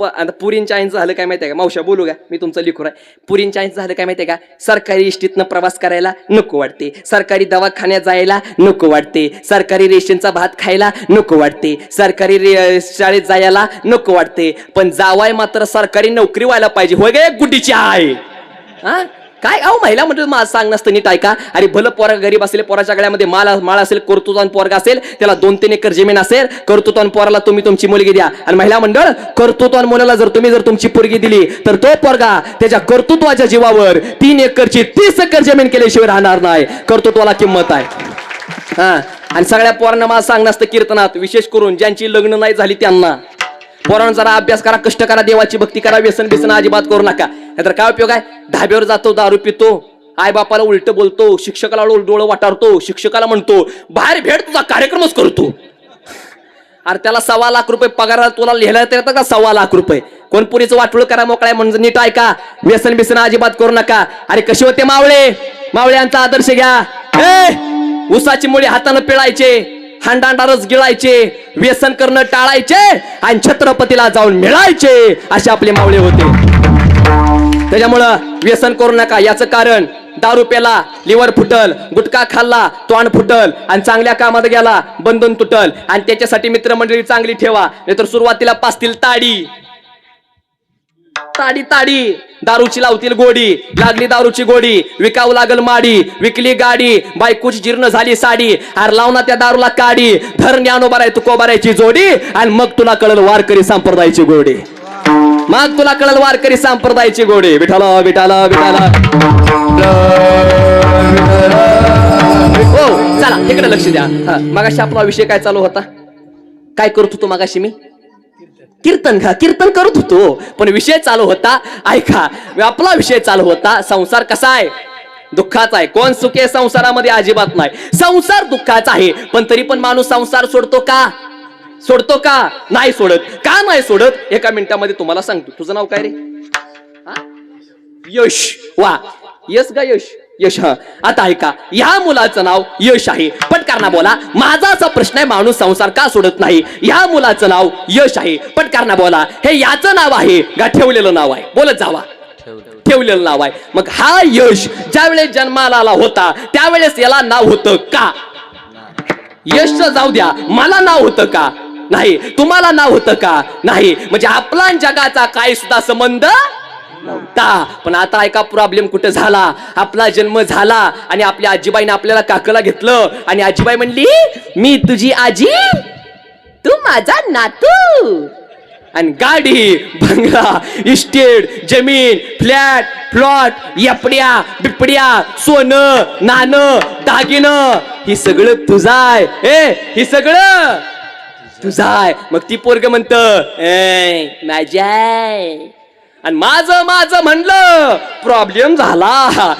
आणि पुरींच्या आईंचं झालं काय माहितीये का? मावशा बोलू का, मी तुमचं लिखूर आहे. पुरींच्या आईंचं झालं काय माहितीये का? सरकारी इष्टीतनं प्रवास करायला नको वाटते, सरकारी दवाखान्यात जायला नको वाटते, सरकारी रेशनचा भात खायला नको वाटते, सरकारी शाळेत जायला नको वाटते, पण जावाय मात्र सरकारी नोकरी व्हायला पाहिजे. होय गे गुड्डीची आहे. हा काय अहो महिला म्हणजे माझं सांग नसतं नीट ऐका. अरे भलं पोरा गरीब असेल, पोराच्या गळ्यामध्ये माळ असेल, कर्तृत्वान पोरगा असेल, त्याला 2-3 एकर जमीन असेल, कर्तृत्वान पोराला तुम्ही तुमची मुलगी द्या. आणि महिला मंडळ कर्तृत्वान मुलाला जर तुम्ही तुमची पोरगी दिली तर तो पोरगा त्याच्या कर्तृत्वाच्या जीवावर 3 एकरची 30 एकर जमीन केल्याशिवाय राहणार नाही. कर्तृत्वाला किंमत आहे. हा, आणि सगळ्या पोरांना मला सांग नसतं कीर्तनात, विशेष करून ज्यांची लग्न नाही झाली त्यांना, पोरांना जरा अभ्यास करा, कष्ट करा, देवाची भक्ती करा, व्यसन बिसन अजिबात करू नका. नाहीतर काय उपयोग आहे? धाब्यावर जातो, दारू पितो, आई बापाला उलट बोलतो, शिक्षकाला डोळं वाटारतो, शिक्षकाला म्हणतो बाहेर भेट तुझा कार्यक्रमच करतो. अरे त्याला 1.25 लाख रुपये पगार, तुला लिहायला येतं का 1.25 लाख रुपये? कोण पुरीचं वाटोळ करा मोकळा म्हणजे नीट ऐका, व्यसन बिसन अजिबात करू नका. अरे कसे होते मावळे? मावळ्यांचा आदर्श घ्या. उसाची मुळी हातानं पिळायचे, हांडांडा रस गिळायचे, व्यसन करणं टाळायचे, आणि छत्रपतीला जाऊन मिळायचे, असे आपले मावळे होते. त्याच्यामुळं व्यसन करू नका. याचं कारण दारू प्याला लिव्हर फुटल, गुटखा खाल्ला तोंड फुटल, आणि चांगल्या कामात गेला बंधन तुटल. आणि त्याच्यासाठी मित्रमंडळी चांगली ठेवा, नाहीतर सुरुवातीला पासतील ताडी. ताडी ताडी दारूची लावतील गोडी, लागली दारूची गोडी, विकावं लागल माडी, विकली गाडी, बायकोची जीर्ण झाली साडी, अरे लावना त्या दारूला काडी, धर ज्ञानोबा आहे तुकोबारायची जोडी, आणि मग तुला कळल वारकरी संप्रदायाची गोडी, मग तुला कळल वारकरी संप्रदायाची गोडी. विठाला विठाला विठाला. हो चला इकडे लक्ष द्या. मगाशी आपला विषय काय चालू होता? काय करत होतो मगाशी मी? कीर्तन कीर्तन करत होतो, पण विषय चालू होता, ऐका, आपला विषय चालू होता संसार कसा आहे? दुःखाचा आहे. कोण सुखी आहे संसारामध्ये? अजिबात नाही. संसार दुःखाचा आहे, पण तरी पण माणूस संसार सोडतो का? सोडतो का? नाही सोडत. का नाही सोडत? एका मिनिटामध्ये तुम्हाला सांगतो. तुझं नाव काय रे? यश. वा, यश गा यश. यश. हा, आता ऐका, या मुलाचं नाव यश आहे. पटकन बोला. माझा असा प्रश्न आहे, माणूस संसार का सोडत नाही? या मुलाचं नाव यश आहे. पटकन बोला. हे याचं नाव आहे का ठेवलेलं नाव आहे? बोलत जावा. ठेवलेलं नाव आहे. मग हा यश ज्यावेळेस जन्माला आला होता त्यावेळेस याला नाव होतं का? यश जाऊ द्या, मला नाव होतं का? नाही. तुम्हाला नाव होतं का? नाही. म्हणजे आपला आणि जगाचा काही सुद्धा संबंध नव्हता. पण आता ऐका, प्रॉब्लेम कुठे झाला? आपला जन्म झाला आणि आपल्या आजीबाईने आपल्याला काकला घेतलं आणि आजीबाई म्हणली, मी तुझी आजी, तू माझा नातू. आणि गाडी, बंगला, इस्टेट, जमीन, फ्लॅट, प्लॉट, यपड्या बिपड्या, सोनं नाणं, दागिनं, ही सगळं तुझं आहे. हे सगळं तुझं आहे. मग ती पोरग म्हणत माझ्या, आणि माझं माझं म्हणलं, प्रॉब्लेम झाला.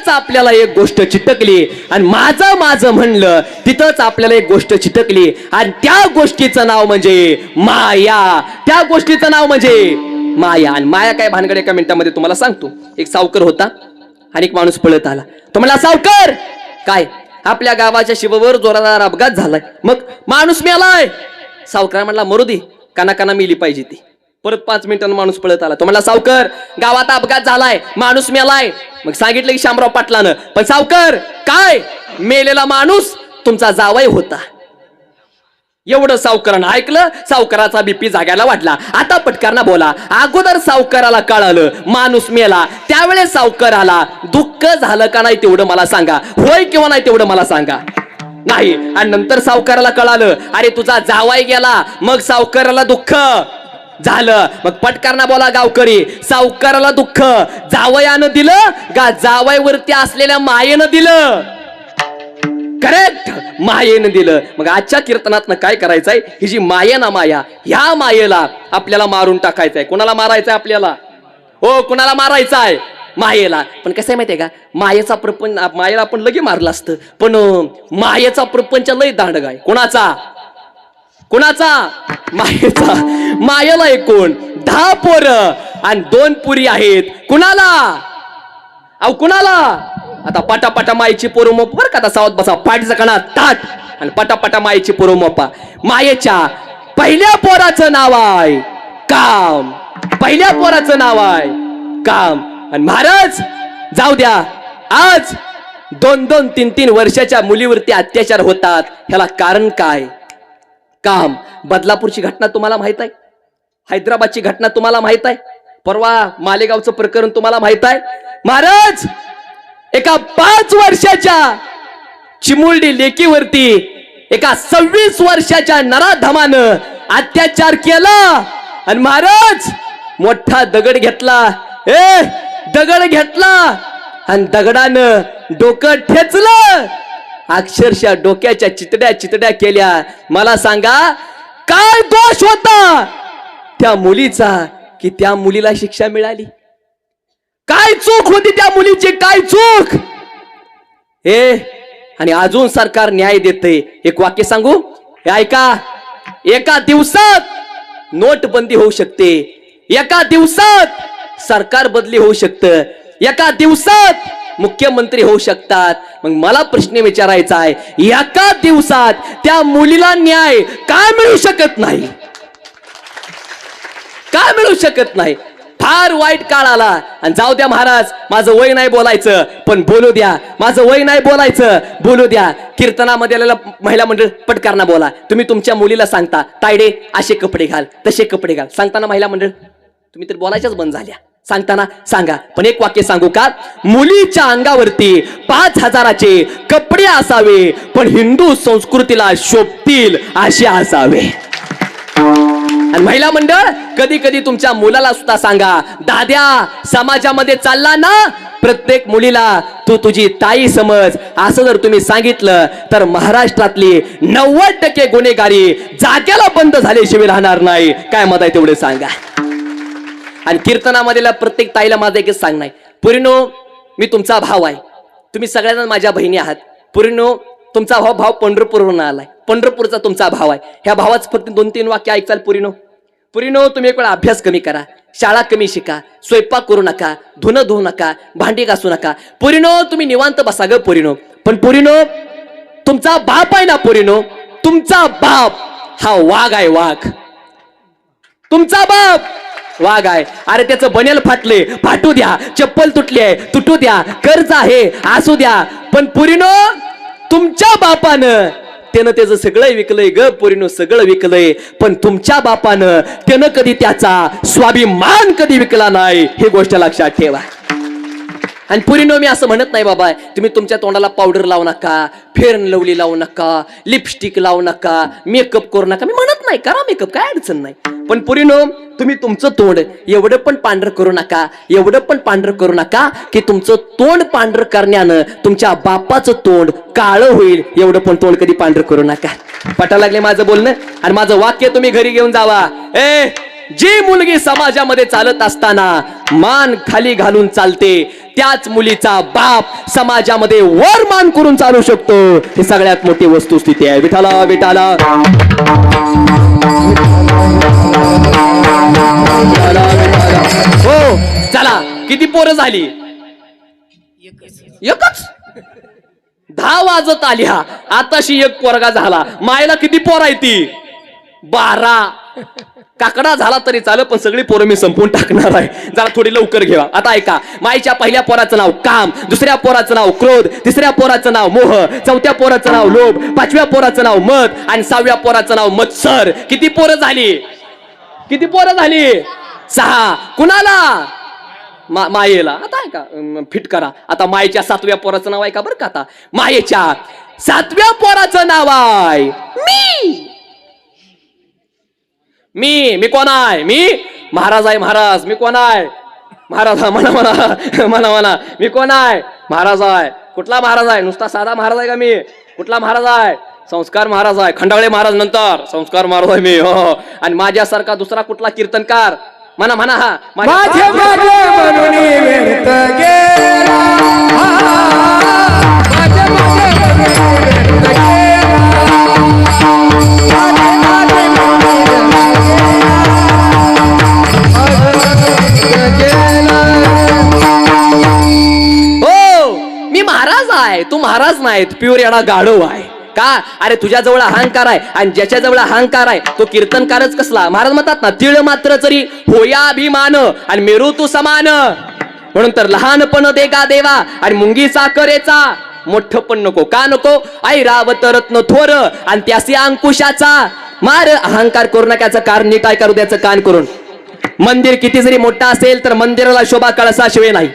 आपल्याला एक गोष्ट चिटकली आणि माझं माझं म्हणलं, तिथंच आपल्याला एक गोष्ट चिटकली आणि त्या गोष्टीचं नाव म्हणजे माया. त्या गोष्टीचं नाव म्हणजे माया. आणि माया काय भानगड एका मिनिटामध्ये तुम्हाला सांगतो. एक सावकार होता आणि एक माणूस पळत आला. तो म्हणला, सावकार काय? आपल्या गावाच्या शिवावर जोरादार अपघात झालाय. मग माणूस मेलाय. सावकार म्हणला, मरू दे, काना काना मेली पाहिजे ती. परत 5 मिनिटांनी माणूस पळत आला. तो म्हणला, सावकार गावात अपघात झालाय, माणूस मेलाय. मग सांगितलं की शामराव पाटलानं. पण सावकार काय? मेलेला माणूस तुमचा जावई होता. एवढं सावकारानं ऐकलं. सावकाराचा बीपी जाग्याला वाटला. आता पटकन बोला. अगोदर सावकाराला कळालं माणूस मेला, त्यावेळेस सावकाराला दुःख झालं का नाही तेवढं मला सांगा. होय किंवा नाही तेवढं मला सांगा. नाही. आणि नंतर सावकाराला कळालं, अरे तुझा जावाई गेला. मग सावकाराला दुःख झालं. मग पटकन बोला गावकरी, सावकाराला दुःख जावयानं दिलं का जावयावरती असलेल्या मायेनं दिलं? करेक्ट, मायेनं दिलं. मग आजच्या कीर्तनातनं काय करायचंय? ही जी माया ना माया, ह्या मायेला आपल्याला मारून टाकायचंय. कोणाला मारायचंय आपल्याला? हो, कोणाला मारायचंय? मायेला. पण कसं आहे माहितीये का, मायेचा प्रपंच, मायेला आपण लगे मारलं असतं, पण मायेचा प्रपंच लय दांडग आहे. कोणाचा? कोणाचा? मायेचा. मायेला एकूण 10 पोरं आणि 2 पुरी आहेत. कुणाला? अहो कुणाला? आता पटापटा मायेची पोरं मोप बर का. आता सावध बसा, पाठीचा कणा ताट आणि पटापटा मायेची पोरं मोपा. मायेच्या पहिल्या पोराचं नाव आहे काम. पहिल्या पोराचं नाव आहे काम. आणि महाराज जाऊ द्या, आज 2-2, 3-3 वर्षाच्या मुलीवरती अत्याचार होतात, ह्याला कारण काय? काम. बदलापूरची घटना तुम्हाला माहित आहे, हैदराबादची घटना तुम्हाला माहित आहे, परवा मालेगावचं प्रकरण तुम्हाला माहित आहे. महाराज एका 5 वर्षाच्या चिमुरडी लेकीवरती एका 26 वर्षाच्या नराधमानं अत्याचार केला. आणि महाराज मोठा दगड घेतला, दगड घेतला आणि दगडानं डोकं ठेचलं, अक्षरशः डोक्याच्या चितड्या केल्या. मला सांगा काय दोष होता त्या मुलीचा की त्या मुलीला शिक्षा मिळाली? काय चूक होती त्या मुलीची, काय चूक? आणि अजून सरकार न्याय देते. एक वाक्य सांगू, हे ऐका. एका दिवसात नोटबंदी होऊ शकते, एका दिवसात सरकार बदली होऊ शकतं, एका दिवसात मुख्यमंत्री होऊ शकतात. मग मला प्रश्न विचारायचा आहे, एका दिवसात त्या मुलीला न्याय काय मिळू शकत नाही? काय मिळू शकत नाही? फार वाईट काळ आला. आणि जाऊ द्या महाराज, माझं वय नाही बोलायचं पण बोलू द्या, माझं वय नाही बोलायचं बोलू द्या. कीर्तनामध्ये आलेला महिला मंडळ पटकारना बोला. तुम्ही तुमच्या मुलीला सांगता तायडे असे कपडे घाल, तसे कपडे घाल, सांगताना महिला मंडळ तुम्ही तर बोलायच्याच बंद झाल्या. सांगताना सांगा. पण एक वाक्य सांगू का, मुलीच्या अंगावरती 5,000चे कपडे असावे पण हिंदू संस्कृतीला शोभतील असे असावे. आणि महिला मंडळ कधी कधी तुमच्या मुलाला सुद्धा सांगा, दाद्या समाजामध्ये चालला ना, प्रत्येक मुलीला तू तुझी ताई समज. असं जर तुम्ही सांगितलं तर महाराष्ट्रातली 90% गुन्हेगारी जाग्याला बंद झाल्याशिवाय राहणार नाही. काय मत आहे तेवढे सांगा. आणि कीर्तनामधल्या प्रत्येक ताईला माझं एकच सांगणं आहे, पुरीनो मी तुमचा भाव आहे, तुम्ही सगळ्यांना माझ्या बहिणी आहात. पुरीनो तुमचा भाव पंढरपूरवरून आलाय, पंढरपूरचा तुमचा भाव आहे. ह्या भावाच फक्त 2-3 वाक्य ऐकाल. पुरीनो तुम्ही एक वेळा अभ्यास कमी करा, शाळा कमी शिका, स्वयंपाक करू नका, धुणं धुवू नका, भांडी घासू नका. पुरीनो तुम्ही निवांत बसा ग पुरीनो. पण पुरीनो तुमचा बाप आहे ना पुरीनो, तुमचा बाप हा वाघ आहे, वाघ. तुमचा बाप वाघ आहे. अरे त्याचं बनेल फाटले, फाटू द्या, चप्पल तुटली आहे तुटू द्या, कर्ज आहे असू द्या, पण पुरीनो तुमच्या बापानं त्यानं त्याचं सगळं विकलंय ग पुरीनो, सगळं विकलंय. पण तुमच्या बापानं त्यानं कधी त्याचा स्वाभिमान कधी विकला नाही, ही गोष्ट लक्षात ठेवा. आणि पुरीनो मी असं म्हणत नाही बाबा तुम्ही तुमच्या तोंडाला पावडर लावू नका, फेअर लवली लावू नका, लिपस्टिक लावू नका, मेकअप करू नका, मी म्हणत नाही, करा मेकअप, काय अडचण नाही. पण पुरीनो तुम्ही तुमचं तोंड एवढं पण पांढरं करू नका, एवढं पण पांढरं करू नका की तुमचं तोंड पांढरं करण्यानं तुमच्या बापाचं तोंड काळं होईल. एवढं पण तोंड कधी पांढरं करू नका. पटा लागले माझं बोलणं. आणि माझं वाक्य तुम्ही घरी घेऊन जावा. जी मुलगी समाजामध्ये चालत असताना मान खाली घालून चालते, त्याच मुलीचा बाप समाजामध्ये वर मान करून चालू शकतो. ही सगळ्यात मोठी वस्तुस्थिती आहे. विठाला विठाला हो. चला किती पोरं झाली? एकच. 10 वाजत आल्या, आताशी एक पोरगा झाला. मायला किती पोर आहे ती? 12. काकडा झाला तरी चालेल पण सगळी पोरं मी संपवून टाकणार आहे. जरा थोडी लवकर घ्या. आता ऐका, माईच्या पहिल्या पोराचं नाव काम, दुसऱ्या पोराचं नाव क्रोध, तिसऱ्या पोराचं नाव मोह, चौथ्या पोराचं नाव लोभ, 5व्या पोराचं नाव मद आणि 6व्या पोराचं नाव मत्सर. किती पोरं झाली? किती पोरं झाली? 6. कुणाला? मायेला. आता ऐका, फिट करा. आता मायेच्या 7व्या पोराचं नाव ऐका बरं का. आता मायेच्या 7व्या पोराचं नाव आहे मी कोण आहे? मी महाराज आहे. महाराज मी कोण आहे? महाराज. म्हणा म्हणा म्हणा म्हणा मी कोण आहे? महाराज आहे. कुठला महाराज आहे? नुसता साधा महाराज आहे का मी? कुठला महाराज आहे? संस्कार महाराज आहे. खंडागळे महाराज नंतर संस्कार महाराज आहे मी. हो. आणि माझ्यासारखा दुसरा कुठला कीर्तनकार? म्हणा म्हणा. हा माझ्या महाराज आहे. तू महाराज नाही, प्युअर येणा गाढव आहे का? अरे तुझ्या जवळ अहंकार आहे आणि ज्याच्या जवळ अहंकार आहे तो कीर्तनकारच कसला? महाराज म्हणतात ना, तीळ मात्र जरी होया अभिमान आणि मेरू तू समान. म्हणून तर लहानपण देगा देवा आणि मुंगी साखरेचा, मोठं पण नको का नको, आई रावत रत्न थोर आणि त्यासी अंकुशाचा, मार अहंकार करू नकाचं कारण नीट काय करू द्याचं कान करून. मंदिर किती जरी मोठा असेल तर मंदिराला शोभा कळसाशिवाय नाही.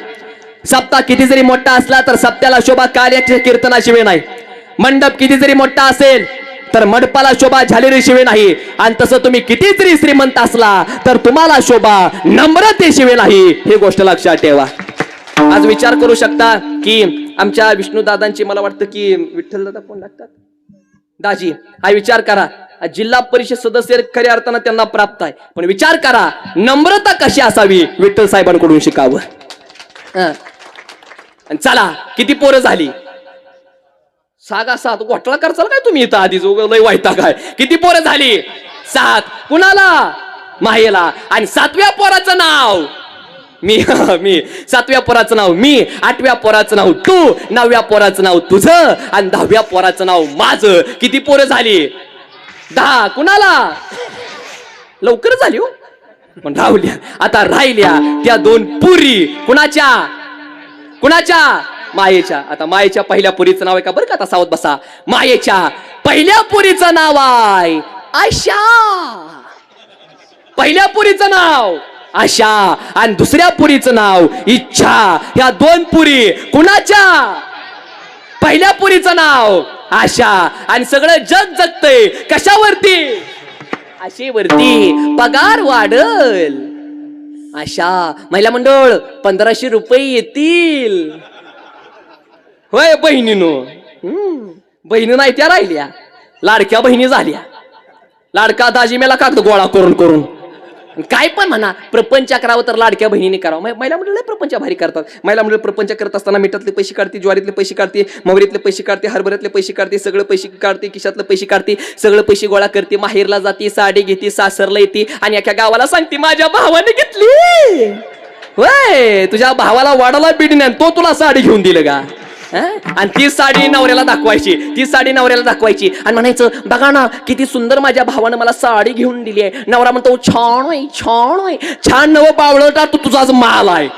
सप्ताह किती जरी मोठा असला तर सप्त्याला शोभा कार्याच्या कीर्तनाशिवाय नाही. मंडप किती जरी मोठा असेल तर मंडपाला शोभा झालेल्याशिवाय नाही. आणि तसं तुम्ही किती जरी श्रीमंत असला तर तुम्हाला शोभा नम्रतेशिवाय नाही, ही गोष्ट लक्षात ठेवा. आज विचार करू शकता की आमच्या विष्णू दादांची, मला वाटतं की विठ्ठल दादा कोण लागतात, दाजी, हा विचार करा, जिल्हा परिषद सदस्य खऱ्या अर्थानं त्यांना प्राप्त आहे, पण विचार करा नम्रता कशी असावी विठ्ठल साहेबांकडून शिकावं. चला किती पोरं झाली, सागा 7, घोटाळा करचाल काय तुम्ही इथं आधी जो लय वाईटा काय, किती पोरं झाली 7, कुणाला माहेला, आणि 7व्या पोराचं नाव मी 7व्या पोराचं नाव मी, 8व्या पोराचं नाव तू, 9व्या पोराचं नाव तुझं आणि 10व्या पोराचं नाव माझं. किती पोरं झाली 10, कुणाला लवकर झाली हो, पण राहुल्या आता राहिल्या त्या 2 पुरी, कुणाच्या मायेच्या. आता मायेच्या पहिल्या पुरीचं नाव आहे का बरं का, आता सावध बसा. मायेच्या पहिल्या पुरीचं नाव आहे आशा, पहिल्या पुरीचं नाव आशा आणि दुसऱ्या पुरीचं नाव इच्छा. ह्या 2 पुरी कुणाच्या, पहिल्या पुरीचं नाव आशा आणि सगळं जग जगतंय कशावरती, आशेवरती. पगार वाढल आशा, महिला मंडळ 1500 रुपये येतील. होय बहिणीनो, बहिणी नाही त्या राहिल्या, लाडक्या बहिणी झाल्या. लाडका दाजी मेला कागद गोळा करून करून, काय पण म्हणा प्रपंच करावं तर लाडक्या बहिणीने करावं. महिला मंडळ प्रपंच भारी करतात. महिला मंडळ प्रपंच करत असताना मिठातले पैसे काढते, ज्वारीतले पैसे काढते, मोहरीतले पैसे काढते, हरभऱ्यातले पैसे काढते, सगळं पैसे काढते, खिशातले पैसे काढते, सगळं पैसे गोळा करते, माहेरला जाते, साडी घेते, सासरला येते आणि एका गावाला सांगते माझ्या भावाने घेतली. होय तुझ्या भावाला वाडाला बिडण्या तो तुला साडी घेऊन दिलं का, आणि ती साडी नवऱ्याला दाखवायची, आणि म्हणायचं बघा ना किती सुंदर माझ्या भावानं मला साडी घेऊन दिली आहे. नवरा म्हणतो छान आहे, छान नवं बावळटा तू तुझाच माल आहे.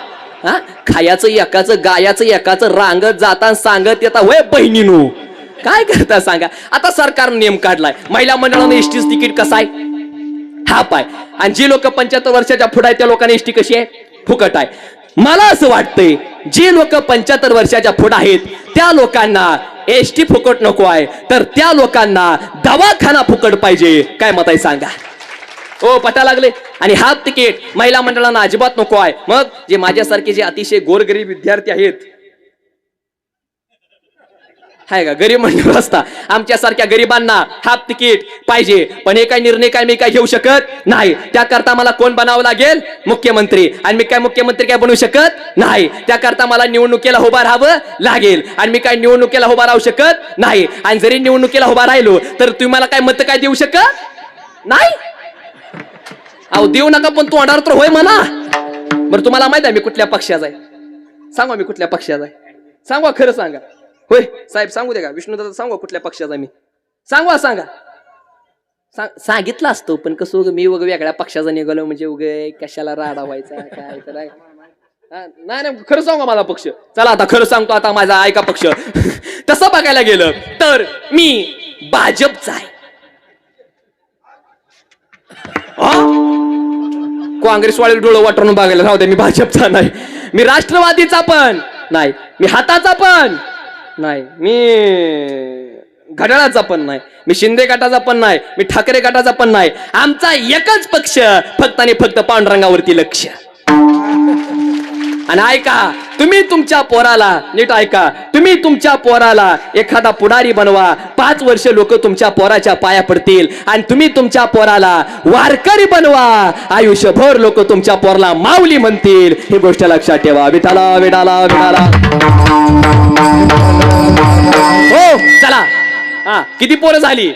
खायाचं एकाचं, गायाचं एकाचं, रांगत जाता सांगत येता. वय बहिणीनो काय करता सांगा. आता सरकार नियम काढलाय, महिला मंडळानं एसटीच तिकीट कसं आहे, हाफ आहे, आणि जी लोक 75 वर्षाच्या पुढे आहेत त्या लोकांना एसटी कशी आहे, फुकट आहे. मला असं वाटतंय जे लोक 75 वर्षाच्या पुढे आहेत त्या लोकांना एसटी फुकट नको आहे, तर त्या लोकांना दवाखाना फुकट पाहिजे. काय मत आहे सांगा. हो पटा लागले. आणि हाफ तिकीट महिला मंडळांना अजिबात नको आहे. मग जे माझ्यासारखे जे अतिशय गोरगरीब विद्यार्थी आहेत, हाय का गरीब मंडळ असता, आमच्यासारख्या गरिबांना हाफ तिकीट पाहिजे. पण हे काय निर्णय काय मी काय घेऊ शकत नाही. त्याकरता मला कोण बनावं लागेल, मुख्यमंत्री. आणि मी काय मुख्यमंत्री काय बनवू शकत नाही. त्याकरता मला निवडणुकीला उभा राहावं लागेल, आणि मी काय निवडणुकीला उभा राहू शकत नाही. आणि जरी निवडणुकीला उभा राहिलो तर तुम्हाला काय मत काय देऊ शकत नाही. अहो देऊ नका पण तू अडार तर होय म्हणा. बरं तुम्हाला माहित आहे मी कुठल्या पक्षाचा आहे, सांगा मी कुठल्या पक्षाचा आहे, सांगा खरं सांगा. होय साहेब सांगू दे का, विष्णुदादा सांगू कुठल्या पक्षाचा मी, सांगा सांगितलं असतो पण कसं मी वगैरे वेगळ्या पक्षाचा निघालो म्हणजे उगे कशाला राडा व्हायचा काय तर नाही खरं सांगा माझा पक्ष. चला आता खरं सांगतो, आता माझा ऐका पक्ष. तसं बघायला गेलं तर मी भाजपचा आहे. काँग्रेसवाले डोळं वाटून बघायला राहू दे, मी भाजपचा नाही. मी राष्ट्रवादीचा पण नाही, मी हाताचा पण नाही, मी घड्याळाचा पण नाही, मी शिंदे गटाचा पण नाही, मी ठाकरे गटाचा पण नाही. आमचा एकच पक्ष, फक्त आणि फक्त पांडुरंगावरती लक्ष. आणि ऐका तुम्ही तुमच्या पोराला, नीट ऐका, तुम्ही तुमच्या पोराला एखादा पुढारी बनवा. 5 वर्ष लोक तुमच्या पोराच्या पाया पडतील. आणि तुम्ही तुमच्या पोराला वारकरी बनवा, आयुष्यभर लोक तुमच्या पोराला माऊली म्हणतील. ही गोष्ट लक्षात ठेवा. विठाला विठाला विठाला. हो चला. किती पोरं झाली,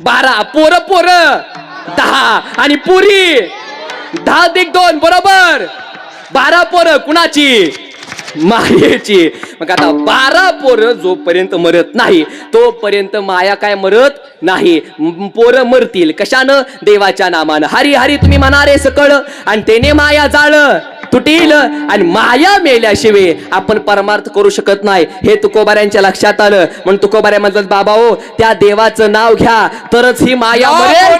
12 पोरं 10 आणि पुरी 10 अधिक 2 बरोबर 12 पोरं. कुणाची, मायेची. मग आता 12 पोरं जोपर्यंत मरत नाही तोपर्यंत माया काय मरत नाही. पोरं मरतील कशानं, देवाच्या नामानं. हरी हरी तुम्ही म्हणा रे सकळ आणि तेने माया जाळ तुटील आणि माया मेल्याशिवाय आपण परमार्थ करू शकत नाही हे तुकोबाऱ्यांच्या लक्षात आलं. म्हणून तुकोबाऱ्या म्हणतात बाबा हो त्या देवाचं नाव घ्या तरच ही माया मरेल.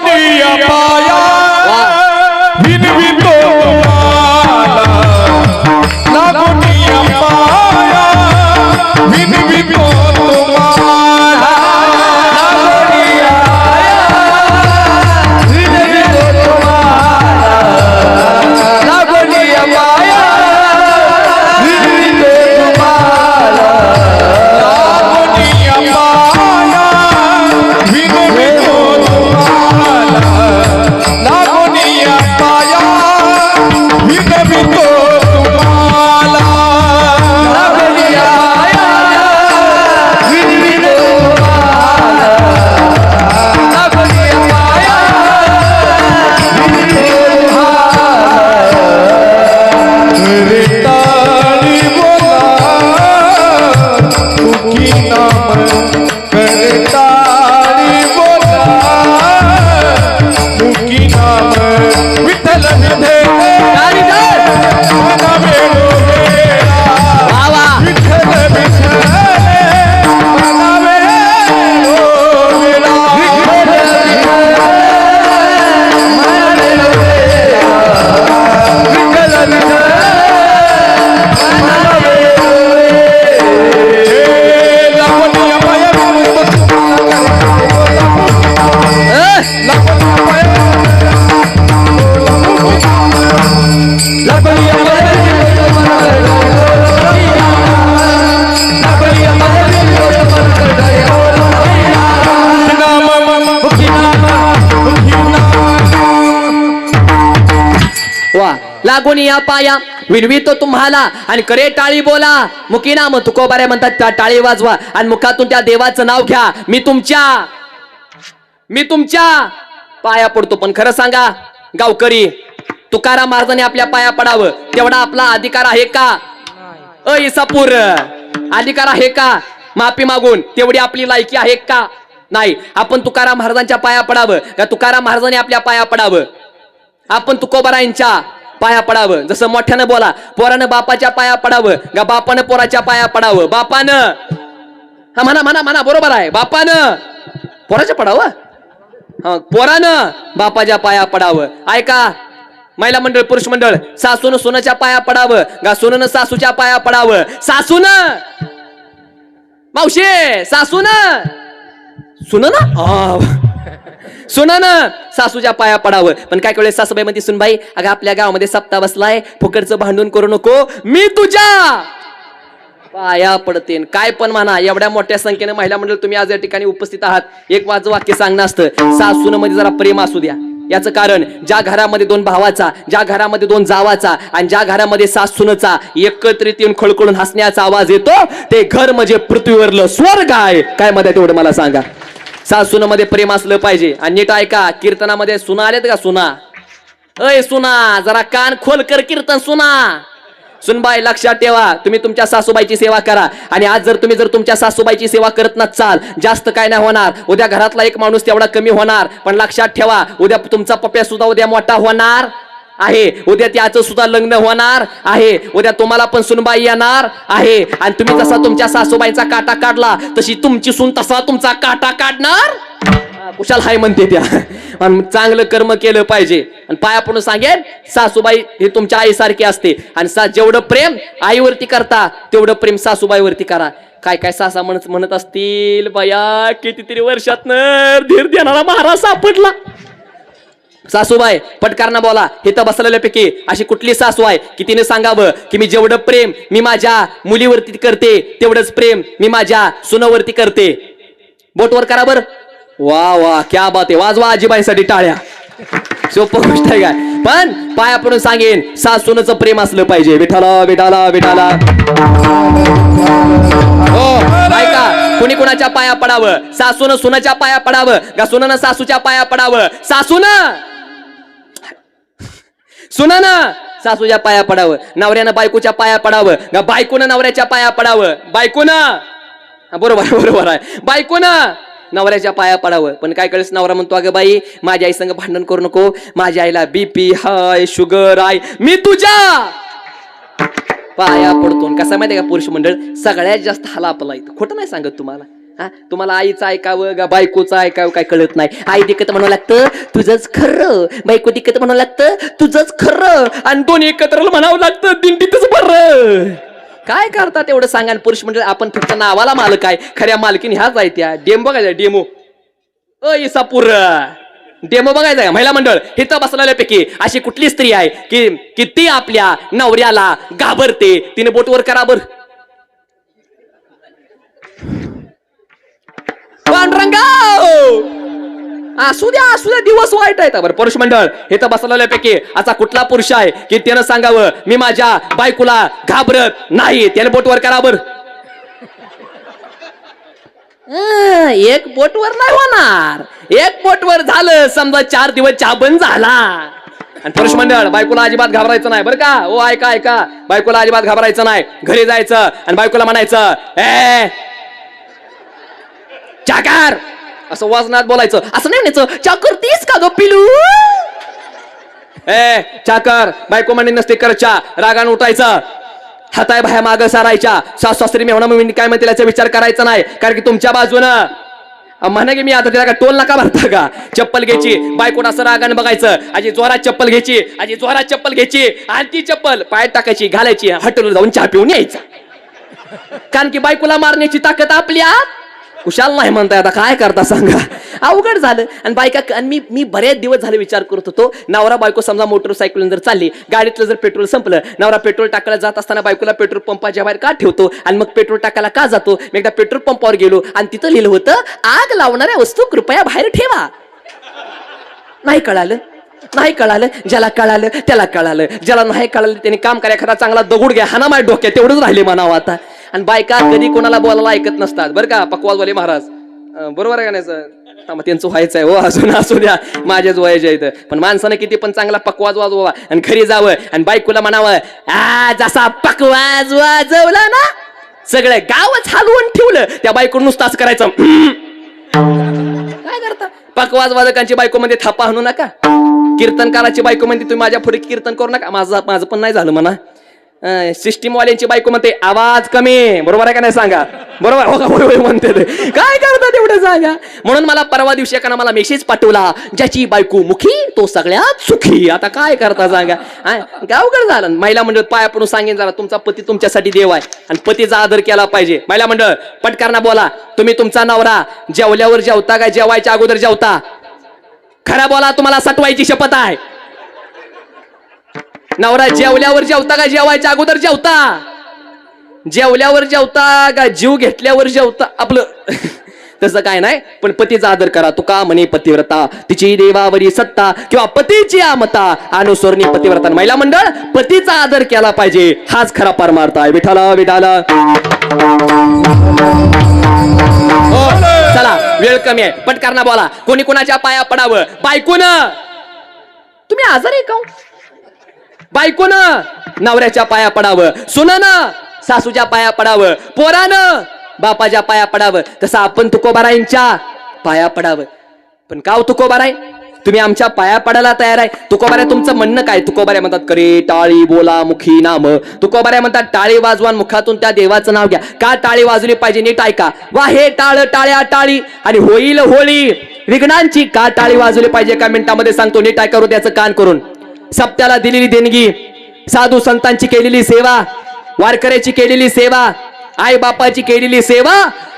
लागून या पाया विनवितो तुम्हाला आणि करे टाळी बोला मुकी नाम तुकोबाऱ्या म्हणतात त्या टाळी वाजवा आणि मुखातून त्या देवाचं नाव घ्या. मी तुमच्या पाया पडतो. पण खरं सांगा गावकरी तुकाराम महाराजांनी आपल्या पाया पडावं तेवढा आपला अधिकार आहे का? इसापूर अधिकार आहे का? माफी मागून तेवढी आपली लायकी आहे का? नाही. आपण तुकाराम महाराजांच्या पाया पडावं का तुकाराम महाराजांनी आपल्या पाया पडावं? आपण तुकोबारायांच्या पाया पडावं. जसं मोठ्यानं बोला पोरानं बापाच्या पाया पडावं का बापानं पोराच्या पाया पडावं? बापानं हा म्हणा बरोबर आहे. बापानं पोराच्या पडावं पोरानं बापाच्या पाया पडावं. ऐका महिला मंडळ पुरुष मंडळ सासून सोनाच्या पाया पडावं का सोनं सासूच्या पाया पडावं? सासून मावशी सासून सुनन सासूच्या पाया पडावं. पण काय कळलं सासूबाई म्हणते सुनबाई अगं आपल्या गावामध्ये सप्ताह बसलाय फुकटचं भांडून करू नको मी तुझ्या पाया पडते. काय पण म्हणा एवढ्या मोठ्या संख्येने महिला मंडळ तुम्ही आज या ठिकाणी उपस्थित आहात. एक माझं वाक्य सांगणं असतं सासून मध्ये जरा प्रेम असू द्या. याचं कारण ज्या घरामध्ये दोन भावाचा ज्या घरामध्ये दोन जावाचा आणि ज्या घरामध्ये सासूनचा एकत्रित येऊन खळखळून हसण्याचा आवाज येतो ते घर म्हणजे पृथ्वीवरलं स्वर्ग आहे. काय मध्ये तेवढं मला सांगा. सासून मध्ये प्रेम असलं पाहिजे. आणि नीट ऐका कीर्तनामध्ये सुना आलेत का? सुना सुना जरा कान खोल कर कीर्तन सुना. सुनबाई लक्षात ठेवा तुम्ही तुमच्या सासूबाईची सेवा करा. आणि आज जर तुम्ही तुमच्या सासूबाईची सेवा करत नसाल जास्त काय नाही होणार. उद्या घरातला एक माणूस तेवढा कमी होणार. पण लक्षात ठेवा उद्या तुमचा पप्या सुद्धा उद्या मोठा होणार आहे. उद्या त्याचं सुद्धा लग्न होणार आहे. उद्या तुम्हाला पण सुनबाई येणार आहे. आणि तुम्ही जसा तुमच्या सासूबाईचा काटा काढला तशी तुमची सून तसा तुमचा काटा काढणार. कुशाल हाय म्हणते त्या. चांगलं कर्म केलं पाहिजे. आणि पाया पडून सांगेल सासूबाई हे तुमच्या आईसारखी असते. आणि जेवढं प्रेम आईवरती करता तेवढं प्रेम सासूबाईवरती करा. काय काय सासा म्हणत असतील बया कितीतरी वर्षातनं धीर देणारा महाराज सापडला. सासूबाई पटकारना बोला हे तर बसलेल्यापैकी अशी कुठली सासू आहे की तिने सांगावं की मी जेवढं प्रेम मी माझ्या मुलीवरती करते तेवढंच प्रेम मी माझ्या सुनावरती करते. बोटवर करा बर. वा वा क्या बात आहे. वाजवा आजीबाईसाठी टाळ्या. सोपं गोष्ट आहे काय. पण पाया पडून सांगेन सासूनचं प्रेम असलं पाहिजे. विठाला विठाला विठाला. हो ऐका कुणी कुणाच्या पाया पडावं? सासून सुनाच्या पाया पडावं का सुनानं सासूच्या पाया पडावं? सुनानं सासूच्या पाया पडावं. नवऱ्यानं बायकोच्या पाया पडावं का बायकोनं नवऱ्याच्या पाया पडावं? बायकोनं बरोबर आहे. बायकोनं नवऱ्याच्या पाया पडावं. पण काय कळस नवरा म्हणतो अगं बाई माझ्या आई संग भांडण करू नको. माझ्या आईला बीपी हाय शुगर आहे. मी तुझ्या पाया पडतो. कसं माहितीये का पुरुष मंडळ सगळ्यात जास्त हाला आपला इथं. खोटं नाही सांगत तुम्हाला. हा तुम्हाला आईचं ऐकावं का बायकोचं ऐकावं काय कळत नाही. आई दिकत म्हणावं लागतं तुझंच खरं, बायको दिकत म्हणावं लागतं तुझंच खरं, आणि दोन्ही एकत्र म्हणावं लागतं दिंडीतच बरं. काय करतात एवढं सांगा. पुरुष मंडळ आपण फक्त नावाला मालक आहे, खऱ्या मालकीन ह्याच आहे. त्या डेमो बघायचा डेमो इसापूर डेमो बघायचा. महिला मंडळ हिथं बसलेल्यापैकी अशी कुठली स्त्री आहे की ती आपल्या नवऱ्याला घाबरते. तिने बोटवर करा बर. पांडुरंगा असू द्या दिवस वाईट आहेत बरं. पुरुष मंडळ हे तर बसलेल्यापैकी असा कुठला पुरुष आहे की त्यानं सांगावं मी माझ्या बायकोला घाबरत नाही. त्याने बोटवर करा बर. एक बोटवर नाही होणार. एक बोटवर झालं समजा 4 दिवस चहा बंद झाला. आणि पुरुष मंडळ बायकोला अजिबात घाबरायचं नाही बरं का. ओ ऐका बायकोला अजिबात घाबरायचं नाही. घरी जायचं आणि बायकोला म्हणायचं ए चाकर असं वाजनात बोलायचं. असं नाही म्हणायचं चाकर तीस का गो पिलू. ए चाकर बायको म्हणे नसते कर चा. रागानं उठायचं. हाताय बाया मागं सारायच्या. सासरी मी म्हणा काय म्हणते याचा विचार करायचा नाही. कारण की तुमच्या बाजूनं म्हणा की मी आता त्याला का टोल नका भरता का. चप्पल घ्यायची बायकोला असं रागानं बघायचं. आजी जोरात चप्पल घ्यायची. आजी जोरात चप्पल घ्यायची आणि ती चप्पल पायात टाकायची घालायची. हॉटेलवर जाऊन चहा पिऊन यायचा. कारण की बायकोला मारण्याची ताकद आपल्यात कुशाल नाही म्हणताय. आता काय करता सांगा. अवघड झालं. आणि बायका आणि मी बरेच दिवस झाले विचार करत होतो. नवरा बायको समजा मोटरसायकल जर चालली गाडीतलं जर पेट्रोल संपलं. नवरा पेट्रोल टाकायला जात असताना बायकोला पेट्रोल पंपाच्या बाहेर का ठेवतो आणि मग पेट्रोल टाकायला का जातो. मी एकदा पेट्रोल पंपावर गेलो आणि तिथं लिहिलं होतं आग लावणाऱ्या वस्तू कृपया बाहेर ठेवा. नाही कळालं. ज्याला कळालं त्याला कळालं. ज्याला नाही कळालं त्याने काम करा. एखादा चांगला दगड घ्या हाना माझ्या डोक्यात. तेवढंच राहिले म्हणावं आता. आणि बायका कधी कोणाला बोलायला ऐकत नसतात बरं का. पकवाजवाले महाराज बरोबर आहे का नाही सर. मग त्यांचं व्हायचं आहे. हो अजून असू द्या माझ्याच वयाच्या इथं. पण माणसानं किती पण चांगला पकवाज वाजवा आणि घरी जावं आणि बायकोला म्हणावं जसा पकवाज वाजवला ना सगळं गावच हलवून ठेवलं. त्या बायकोला नुसताच करायचं. काय करता पकवाज वादकांची बायको मध्ये थापा आणू नका. कीर्तनकाराची बायको म्हणते तुम्ही माझ्या पुढे कीर्तन करू नका. माझं पण नाही झालं म्हणा. सिस्टीम वाल्यांची बायको म्हणते आवाज कमी. बरोबर आहे का नाही सांगा. बरोबर हो का. बरोबर म्हणते ते. काय करतात एवढं सांगा. म्हणून मला परवा दिवशी एकानं मला मेसेज पाठवला ज्याची बायको मुखी तो सगळ्यात सुखी. आता काय करता सांगा. गावगड झालं. महिला मंडळ पाया पडून सांगेन जरा तुमचा पती तुमच्यासाठी देव आहे आणि पतीचा आदर केला पाहिजे. महिला मंडळ पटकरना बोला. तुम्ही तुमचा नवरा जेवल्यावर जेवता का जेवायच्या अगोदर जेवता. खरा बोला तुम्हाला सटवायची शपथ आहे. नवरा जेवल्यावर जेवता का जेवायच्या अगोदर जेवता. जेवल्यावर जेवता का जीव घेतल्यावर जेवता. आपलं तसं काय नाही. पण पतीचा आदर करा. तुका म्हणे पतिव्रता तिची देवावरी सत्ता किंवा पतीची आमता अनुसरणी पतिव्रता. महिला मंडळ पतीचा आदर केला पाहिजे. हाच खरा परमार्थ आहे. विठाला विठाला. चला वेळ कमी आहे. पटकरना बोला. कोणी कोणाच्या पाया पडावं. बायकोनं तुम्ही आजारी का. बायकोनं नवऱ्याच्या पाया पडावं. सुनानं सासूच्या पाया पडावं. पोरानं बापाच्या पाया पडावं. तसं आपण तुकोबारायांच्या पाया पडावं. पण का तुकोबाराय तुम्ही आमच्या पाया पडायला तयार आहे. तुकोबाराय तुमचं म्हणणं काय. तुकोबाराय म्हणतात करे टाळी बोला मुखी नाम. तुकोबाराय म्हणतात टाळी वाजवा मुखातून त्या देवाचं नाव घ्या. का टाळी वाजवली पाहिजे नीट ऐका. वा हे टाळ टाळ्या टाळी आणि होईल होळी विघ्नांची. का टाळी वाजवली पाहिजे एका मिनिटामध्ये सांगतो. नीट ऐका करू त्याचं कान करून. सप्त्याला दिलेली देणगी, साधू संतांची केलेली सेवा, वारकऱ्याची केलेली सेवा, आई बापाची केलेली सेवा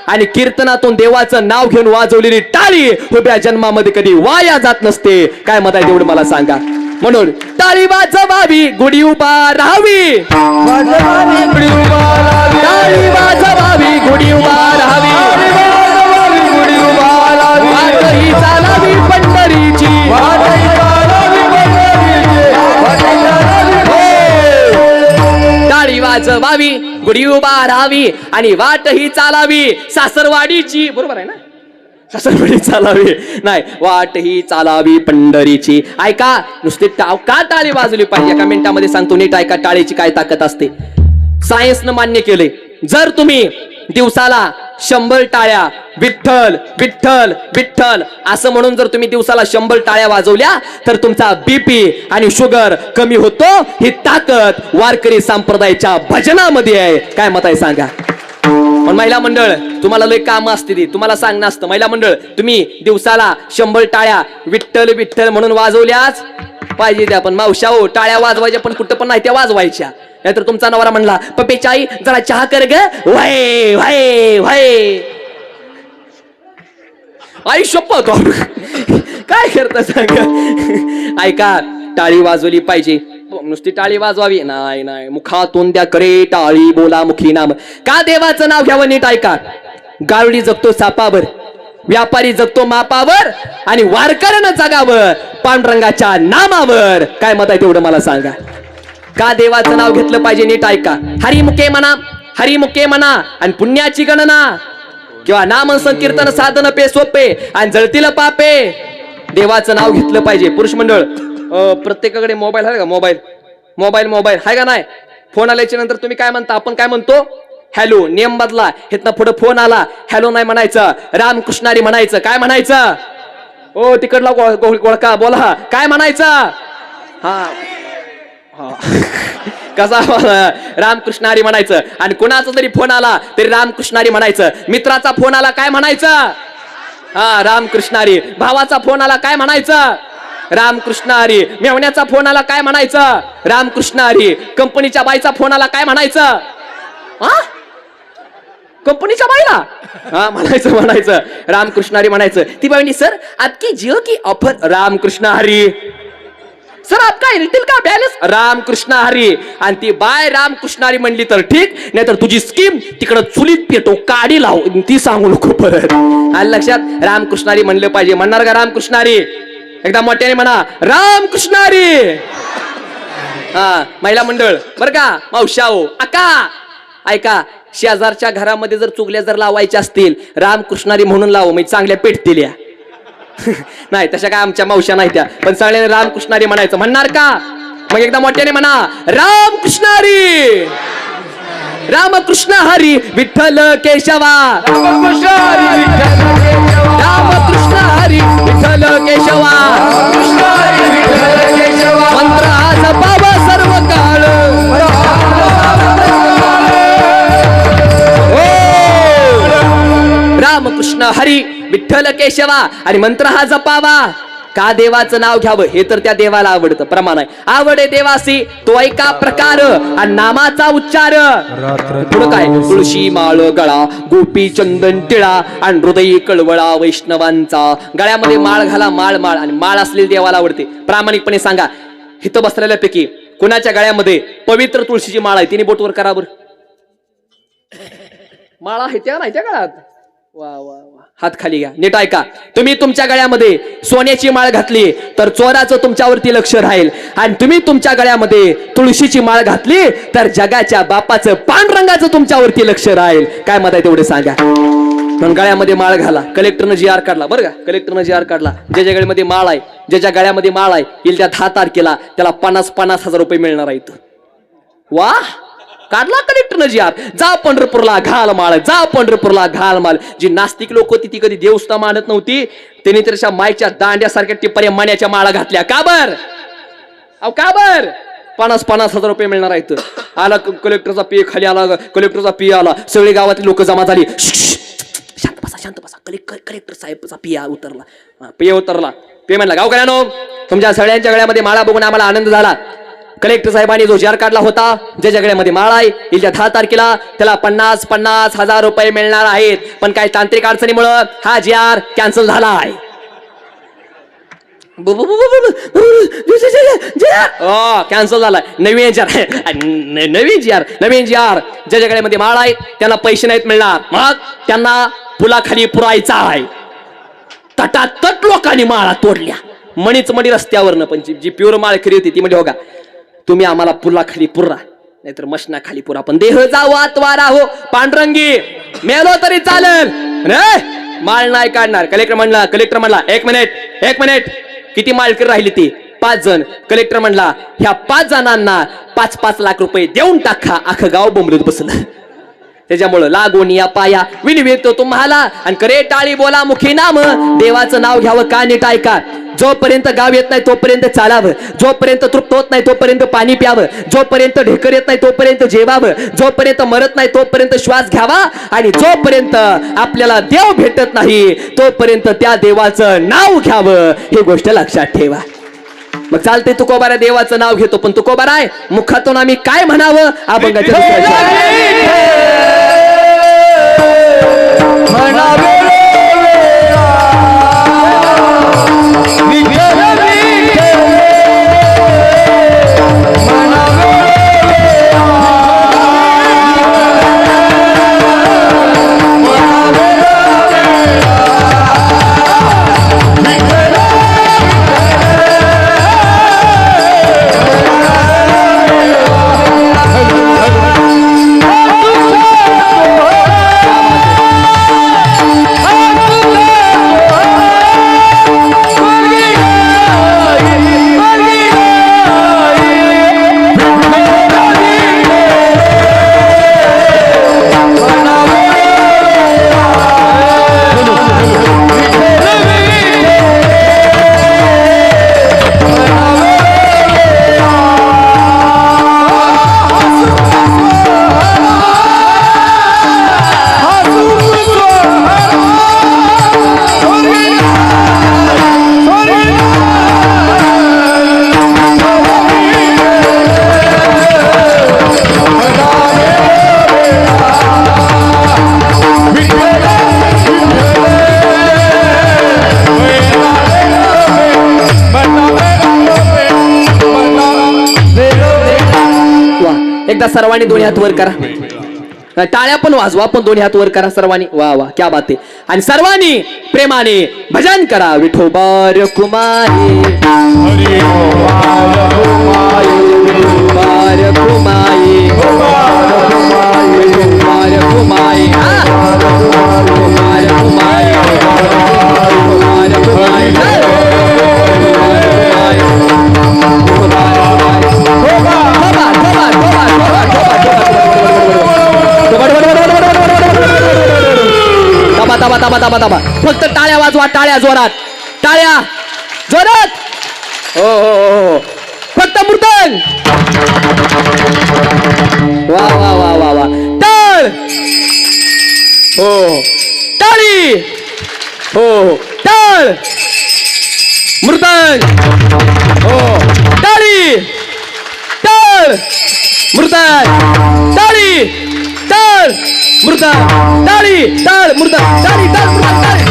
आणि कीर्तनातून देवाचं नाव घेऊन वाजवलेली टाळी उभ्या जन्मामध्ये कधी वाया जात नसते. काय मत आहे तेवढं मला सांगा. म्हणून टाळी वाजवावी गुढी उभा राहावी. टाळी वाजवावी गुढी उभा राहावी. वाटही चालावी पंढरीची. टाळी वाजवावी गुढी उभा राहावी आणि वाट ही चालावी सासरवाडीची. बरोबर आहे ना. सासरवाडी चालावी नाही वाट ही चालावी पंढरीची. ऐका नुसते का टाळी वाजवली पाहिजे एका मिनिटामध्ये सांगतो. नीट ऐका टाळीची काय ताकद असते. सायन्सनं मान्य केले जर तुम्ही दिवसाला 100 टाळ्या विठ्ठल विठ्ठल विठ्ठल असं म्हणून जर तुम्ही दिवसाला 100 टाळ्या वाजवल्या तर तुमचा बीपी आणि शुगर कमी होतो. ही ताकद वारकरी संप्रदायाच्या भजनामध्ये आहे. काय मत आहे सांगा. पण महिला मंडळ तुम्हाला लय काम असते ती तुम्हाला सांगणं असतं. महिला मंडळ तुम्ही दिवसाला 100 टाळ्या विठ्ठल विठ्ठल म्हणून वाजवल्याच पाहिजे त्या. पण मावशाओ टाळ्या वाजवायच्या पण कुठं पण नाही त्या वाजवायच्या. नाहीतर तुमचा नवरा म्हणला पप्पीची आई जरा चहा कर ग व्हाय व्हाय व्हाय आई शपथ काय करता सांगा. ऐका टाळी वाजवली पाहिजे. नुसती टाळी वाजवावी नाही नाही. मुखातून द्या करे टाळी बोला मुखी नाम. का देवाचं नाव घ्यावं नीट ऐका. गारुडी जगतो सापावर व्यापारी जगतो मापावर आणि वारकऱ्यानं जगावं पांडुरंगाच्या नामावर. काय मत आहे तेवढं मला सांगा. का देवाचं नाव घेतलं पाहिजे नीट ऐका. हरिमुखे म्हणा हरिमुखे म्हणा आणि पुण्याची गणना किंवा नाम संकीर्तन साधन पे सोपे आणि जळतील पापे. देवाचं नाव घेतलं पाहिजे. पुरुष मंडळ प्रत्येकाकडे मोबाईल आहे का. मोबाईल मोबाईल मोबाईल आहे का नाही. फोन आल्याच्या नंतर तुम्ही काय म्हणता. आपण काय म्हणतो हॅलो. नियम बदला. इथनं पुढे फोन आला हॅलो नाही म्हणायचं रामकृष्णारी म्हणायचं. काय म्हणायचं ओ तिकडला गोळका बोला काय म्हणायचं. हा कसा रामकृष्णारी म्हणायचं. आणि कुणाचा जरी फोन आला तरी रामकृष्णारी म्हणायचं. मित्राचा फोन आला काय म्हणायचं हा रामकृष्णारी. भावाचा फोन आला काय म्हणायचं रामकृष्णारी. मेवण्याचा फोन आला काय म्हणायचं रामकृष्णारी. कंपनीच्या बाईचा फोन आला काय म्हणायचं हा कंपनीच्या बाईला हा म्हणायचं रामकृष्णारी म्हणायचं. ती बाईनी सर आपकी जिओ की ऑफर रामकृष्णारी. सर आपका एअरटेल का बॅलन्स रामकृष्णारी. आणि ती बाय रामकृष्णारी म्हणली तर ठीक नाही तर तुझी स्कीम तिकडं चुलीत पेटो काडी लाव ती सांगू नको परत. आणि लक्षात रामकृष्णारी म्हणलं पाहिजे. म्हणणार का रामकृष्णारी एकदा मोठ्याने म्हणा रामकृष्णारी. हा महिला मंडळ बर का मावशाओ अका ऐका. शेजारच्या घरामध्ये जर चुगल्या जर लावायच्या असतील रामकृष्णारी म्हणून लाव म्हणजे चांगल्या पेटतील या. नाही तशा काय आमच्या मावशा नाही त्या. पण सगळ्यांनी रामकृष्णारी म्हणायचं. म्हणणार का मग एकदा मोठ्याने म्हणा रामकृष्णारी. रामकृष्ण हरी विठ्ठल केशवा रामकृष्ण हरी विठ्ठल केशवा. मंत्र हा जपावा सर्व काळ. रामकृष्ण हरी विठ्ठल केशवा आणि मंत्र हा जपावा. का देवाचं नाव घ्यावं हे तर त्या देवाला आवडतं. प्रमाण आहे आवड आहे देवासी तो ऐका प्रकार आणि नामाचा उच्चार. पुढं काय तुळशी माळ गळा गोपी चंदन टिळा आणि हृदय कळवळा वैष्णवांचा. गळ्यामध्ये माळ घाला माळ माळ आणि माळ असलेली देवाला आवडते. प्रामाणिकपणे सांगा हिथं बसलेल्यापैकी कुणाच्या गळ्यामध्ये पवित्र तुळशीची माळ आहे. तिने बोटवर करा बर. माळा आहे त्या नाही त्या गळ्यात. वा वा वा हात खाली घ्या. नीट ऐका. तुम्ही तुमच्या गळ्यामध्ये सोन्याची माळ घातली तर चोराचं तुमच्यावरती लक्ष राहील. आणि तुम्ही तुमच्या गळ्यामध्ये तुळशीची माळ घातली तर जगाच्या बापाचं पांडुरंगाचं तुमच्यावरती लक्ष राहील. काय मत आहे तेवढे सांगा. पण गळ्यामध्ये माळ घाला. कलेक्टरनं जी आर काढला बरं का. कलेक्टरनं जी आर काढला ज्याच्या गळ्यामध्ये माळ आहे ज्याच्या गळ्यामध्ये माळ आहे येईल त्या 10 तारखेला त्याला 50,000 रुपये मिळणार आहेत. वा काढला कलेक्टरनं जी आर. जा पंढरपूरला घाल माळ जा पंढरपूरला घाल माळ. जी नास्तिक लोक होती ती कधी देव सुद्धा मानत नव्हती त्यांनी तर मायच्या दांड्यासारख्या टिप्पऱ्या मान्याच्या माळा घातल्या. का बर अहो का बर 50,000 रुपये मिळणार आहेत. आला कलेक्टरचा पी खाली आला. कलेक्टरचा पी आला. सगळी गावातली लोक जमा झाली. शांत बसा कलेक्टर साहेबचा पिया उतरला. पी उतरला. पी म्हणला गावकऱ्यांनो तुमच्या सगळ्यांच्या गळ्यामध्ये माळा बघून आम्हाला आनंद झाला. कलेक्टर साहेबांनी जो जार काढला होता ज्याच्या गळ्यामध्ये माळ आहे येत्या 10 तारखेला त्याला 50,000 रुपये मिळणार आहेत. पण काही तांत्रिक अडचणीमुळे हा जार कॅन्सल झाला आहे. कॅन्सल झालाय. नवीन जार ज्याच्या गळ्यामध्ये माळ आहे त्यांना पैसे नाहीत मिळणार. मग त्यांना पुलाखाली पुरायचा आहे. तटातट लोकांनी माळा तोडल्या. मणीच मणी रस्त्यावरनं. पण जी प्युअर माळ खरी होती ती म्हणजे हो का तुम्ही आम्हाला पुलाखाली पुरा नाहीतर मशना खाली पुरा पण देह जावा त्वारा हो पांडुरंगी मेलो तरी चालेल माळ नाही काढणार. कलेक्टर म्हणला एक मिनिट किती माळकरी राहिली ती 5 जण. कलेक्टर म्हणला ह्या 5 जणांना 5-5 लाख रुपये देऊन टाका. अख्खं गाव बोंबलत बसलं. त्याच्यामुळं लागून या पाया विनवितो तुम्हाला आणि करे टाळी बोला मुखी नाम देवाचं नाव घ्यावं का नीट ऐका जोपर्यंत गाव येत नाही तोपर्यंत चालावं जोपर्यंत तृप्त होत नाही तोपर्यंत पाणी प्यावं जोपर्यंत ढेकर येत नाही तोपर्यंत जेवावं जोपर्यंत मरत नाही तोपर्यंत श्वास घ्यावा आणि जोपर्यंत आपल्याला देव भेटत नाही तोपर्यंत त्या देवाचं नाव घ्यावं ही गोष्ट लक्षात ठेवा मग चालते तुकोबारा देवाचं नाव घेतो पण तुकोबारा आहे मुखातून आम्ही काय म्हणावं अभंगाच्या एकदा सर्वांनी दोन्ही हात वर करा टाळ्या पण वाजवा पण दोन्ही हात वर करा सर्वांनी वा वा क्या बात आहे आणि सर्वांनी प्रेमाने भजन करा विठोबार कुमारी हरी बार कुमाई बार कुमाई फक्त टाळ्या वाजवा टाळ्या जोरात टाळ्या जोरात हो हो हो फक्त मृदंग वा वा वा वा वा टाळ हो टाळी हो टाळ मृदंग हो टाळी टाळ मृदंग टाळी टाळ मृदंग टाळी टाळ मृदंग टाळी टाळ मृदंग टाळी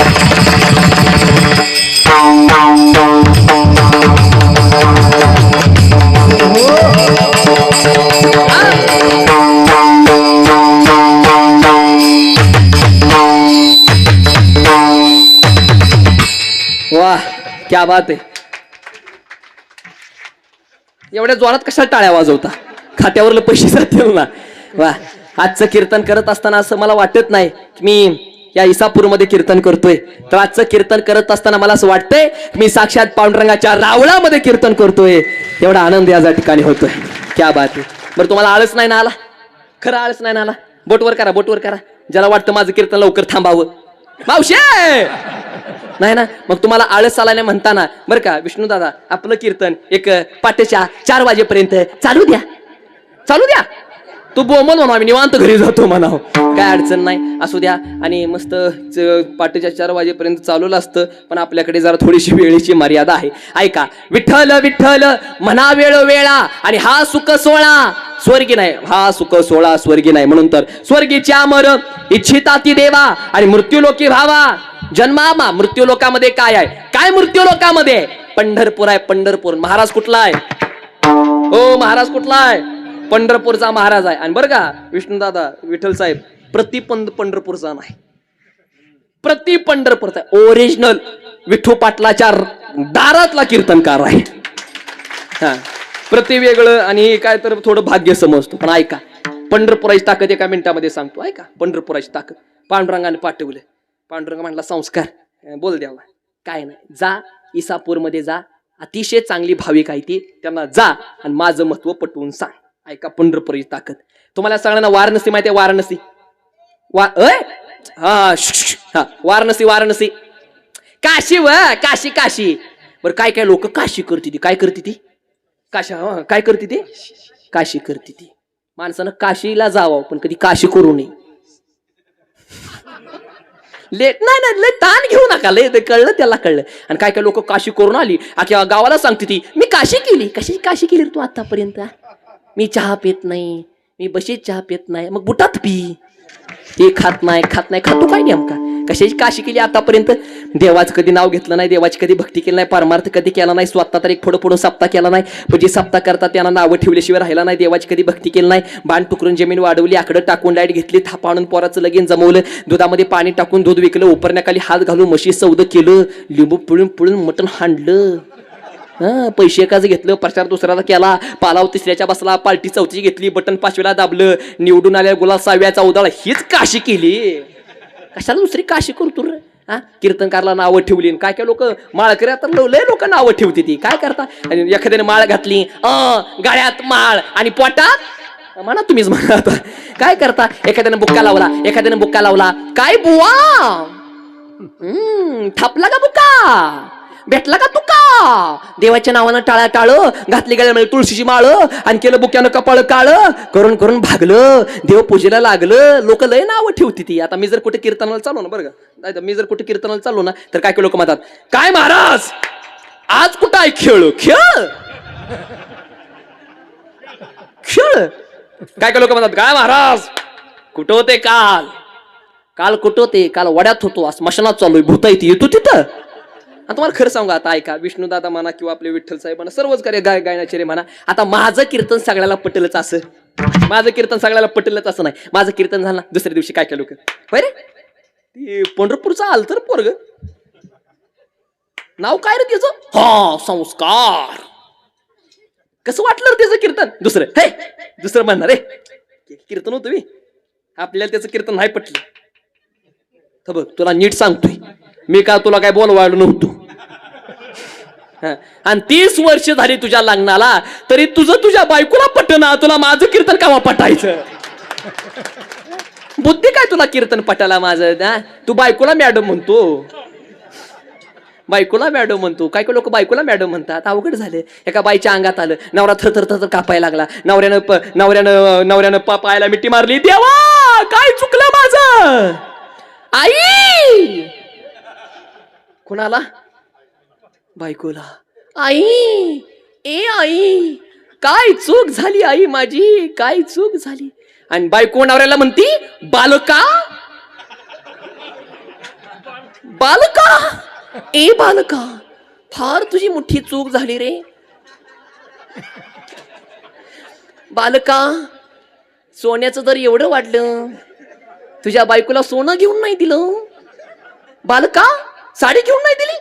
वाह क्या बात आहे एवढ्या जोरात कशा टाळ्या वाजवता खात्यावरले पैसे जातील ना वा आजचं कीर्तन करत असताना असं मला वाटत नाही की मी या इसापूरमध्ये कीर्तन करतोय तर आजचं कीर्तन करत असताना मला असं वाटतंय मी साक्षात पांडुरंगाच्या रावळामध्ये कीर्तन करतोय एवढा आनंद या ठिकाणी होतोय क्या बात आहे बरं तुम्हाला आळस नाही ना आला खरं आळस नाही ना आला बोटवर करा ज्याला वाटतं माझं कीर्तन लवकर थांबावं मावशे नाही ना मग तुम्हाला आळस आला नाही म्हणताना बरं का विष्णू दादा आपलं कीर्तन एक पाटेच्या 4 वाजेपर्यंत चालू द्या तू बोमल म्हणून आम्ही निवांत घरी जातो म्हणाव काय अडचण नाही असू द्या आणि मस्त पाटेच्या 4 वाजेपर्यंत चालवलं असतं पण आपल्याकडे जरा थोडीशी वेळेची मर्यादा आहे ऐका विठ्ठल विठ्ठल म्हणा वेळ वेळा आणि हा सुख सोळा स्वर्गी नाही हा सुख सोळा स्वर्गी नाही म्हणून तर स्वर्गीच्या अमर इच्छिता ती देवा आणि मृत्यूलोकी भावा जन्मामा मृत्यूलोकामध्ये काय मृत्यू लोकामध्ये पंढरपूर आहे पंढरपूर महाराज कुठला आहे हो महाराज कुठला आहे पंढरपूरचा महाराज आहे आणि बरं का विष्णू दादा विठ्ठल साहेब प्रति पंढरपूरचा नाही प्रति पंढरपूरचा ओरिजिनल विठू पाटलाच्या दारातला कीर्तनकार आहे हा प्रति वेगळं आणि काय तर थोडं भाग्य समजतो पण ऐका पंढरपुराची ताकद एका मिनिटामध्ये सांगतो ऐका पंढरपुराची ताकद पांडुरंगाने पाठवले पांडुरंग म्हणला संस्कार बोल द्यावा काय नाही जा इसापूरमध्ये जा अतिशय चांगली भाविक आहे ती त्यांना जा आणि माझं महत्व पटवून सांग ऐका पंढरपुराची ताकद तुम्हाला सगळ्यांना वाराणसी माहिती आहे वाराणसी हा वाराणसी वाराणसी काशी काशी काशी. बरं काय काय लोक काशी करते ती, काय करते ती काशा, काय करते ती काशी करते ती. माणसानं काशीला जावं पण कधी काशी करू नये. नाही लय ताण घेऊ नका, लय कळलं त्याला कळलं. आणि काय काय लोक काशी करून आली अख्या गावाला सांगते ती मी काशी केली. कशी काशी केली तू आतापर्यंत? मी चहा पित नाही, मी बशीत चहा पित नाही, मग बुटात पी. ते खात नाही खातो काय नेमका? कशाची काशी केली आतापर्यंत? देवाचं कधी नाव घेतलं नाही, देवाची कधी भक्ती केली नाही, परमार्थ कधी केला नाही, स्वतः तर एक पुढं सप्ताह केला नाही. पण जे सप्ताह करतात त्यांना नावं ठेवल्याशिवाय राहिला नाही. देवाची कधी भक्ती केली नाही. बाण टुकरून जमीन वाढवली, आकडं टाकून लाईट घेतली, थापा आणून पोराचं लगीन जमवलं, दुधामध्ये पाणी टाकून दूध विकलं, उपरण्याखाली हात घालून म्हशी सौद केलं, लिंबू पिळून मटण हाणलं. पैसे एकाच घेतलं, प्रचार दुसऱ्याचा केला, पालाव तिसऱ्याच्या बसला, पार्टी चौथीची घेतली, बटन 5वीला दाबलं, निवडून आल्या गुलाल 6व्याचा उदाळ. हीच काशी केली. कशाला दुसरी काशी करतो रे? कीर्तनकारला नावं ठेवली. काय काय लोक माळकऱ्या तर लय लोक नावं ठेवते ती. काय करता? आणि एखाद्याने माळ घातली, गाळ्यात माळ आणि पोटात म्हणा, तुम्हीच म्हणा आता. काय करता? एखाद्याने बुक्का लावला, काय बुवा थापला का बुक्का, भेटला का तुका? देवाच्या नावानं टाळ्या टाळ घातली गळ्यामध्ये तुळशीची माळ आणि केलं बुक्यानं कपाळ काळ, करून भागलं, देव पूजेला लागलं. लोक लय नावं ठेवती ती. आता मी जर कुठे कीर्तनाला चाललो ना, बरं का, मी जर कुठे कीर्तनाला चाललो ना, तर काय काय लोक म्हणतात, काय महाराज आज कुठं आहे खेळ खेळ खेळ. काय काय लोक म्हणतात, काय महाराज कुठं होते काल कुठं होते? काल वड्यात होतो, स्मशानात चाललोय, भूता येतो तिथं. आणि तुम्हाला खरं सांगा, आता ऐका, विष्णुदादा म्हणा किंवा आपले विठ्ठल साहेब म्हणा, सर्वच कार्य गायनाचे रे म्हणा, आता माझं कीर्तन सगळ्याला पटेलच असं, माझं कीर्तन सगळ्याला पटेलच असं नाही. माझं कीर्तन झालं दुसऱ्या दिवशी काय काय लोक, बरे ते पंढरपूरचा आल तर पोरग, नाव काय रे त्याचं, संस्कार, कसं वाटलं रे त्याचं कीर्तन? दुसरं म्हणणार रे कीर्तन होतं मी, आपल्याला त्याचं कीर्तन नाही पटलं. बघ तुला नीट सांगतोय मी, का तुला काय बोलवायला नव्हतो. आणि 30 वर्ष झाली तुझ्या लग्नाला, तरी तुझ्या बायकोला पटना, तुला माझं कीर्तन कावा पटायचं? बुद्धी काय तुला कीर्तन पटायला माझं? तू बायकोला मॅडम म्हणतो, काय काय लोक बायकोला मॅडम म्हणतात. अवघड झाले. एका बाईच्या अंगात आलं, नवरा थर कापायला लागला, नवऱ्यानं पायाला मिठी मारली. देवा काय चुकलं माझं? आई कुणाला? बायकोला. आई काय चूक झाली आई माझी, काय चूक झाली? आणि बायको नवऱ्याला म्हणती, बालका बालका फार तुझी मोठी चूक झाली रे बालका. सोन्याचं जर एवढं वाढलं, तुझ्या बायकोला सोनं घेऊन नाही दिलं बालका, साडी घेऊन नाही दिली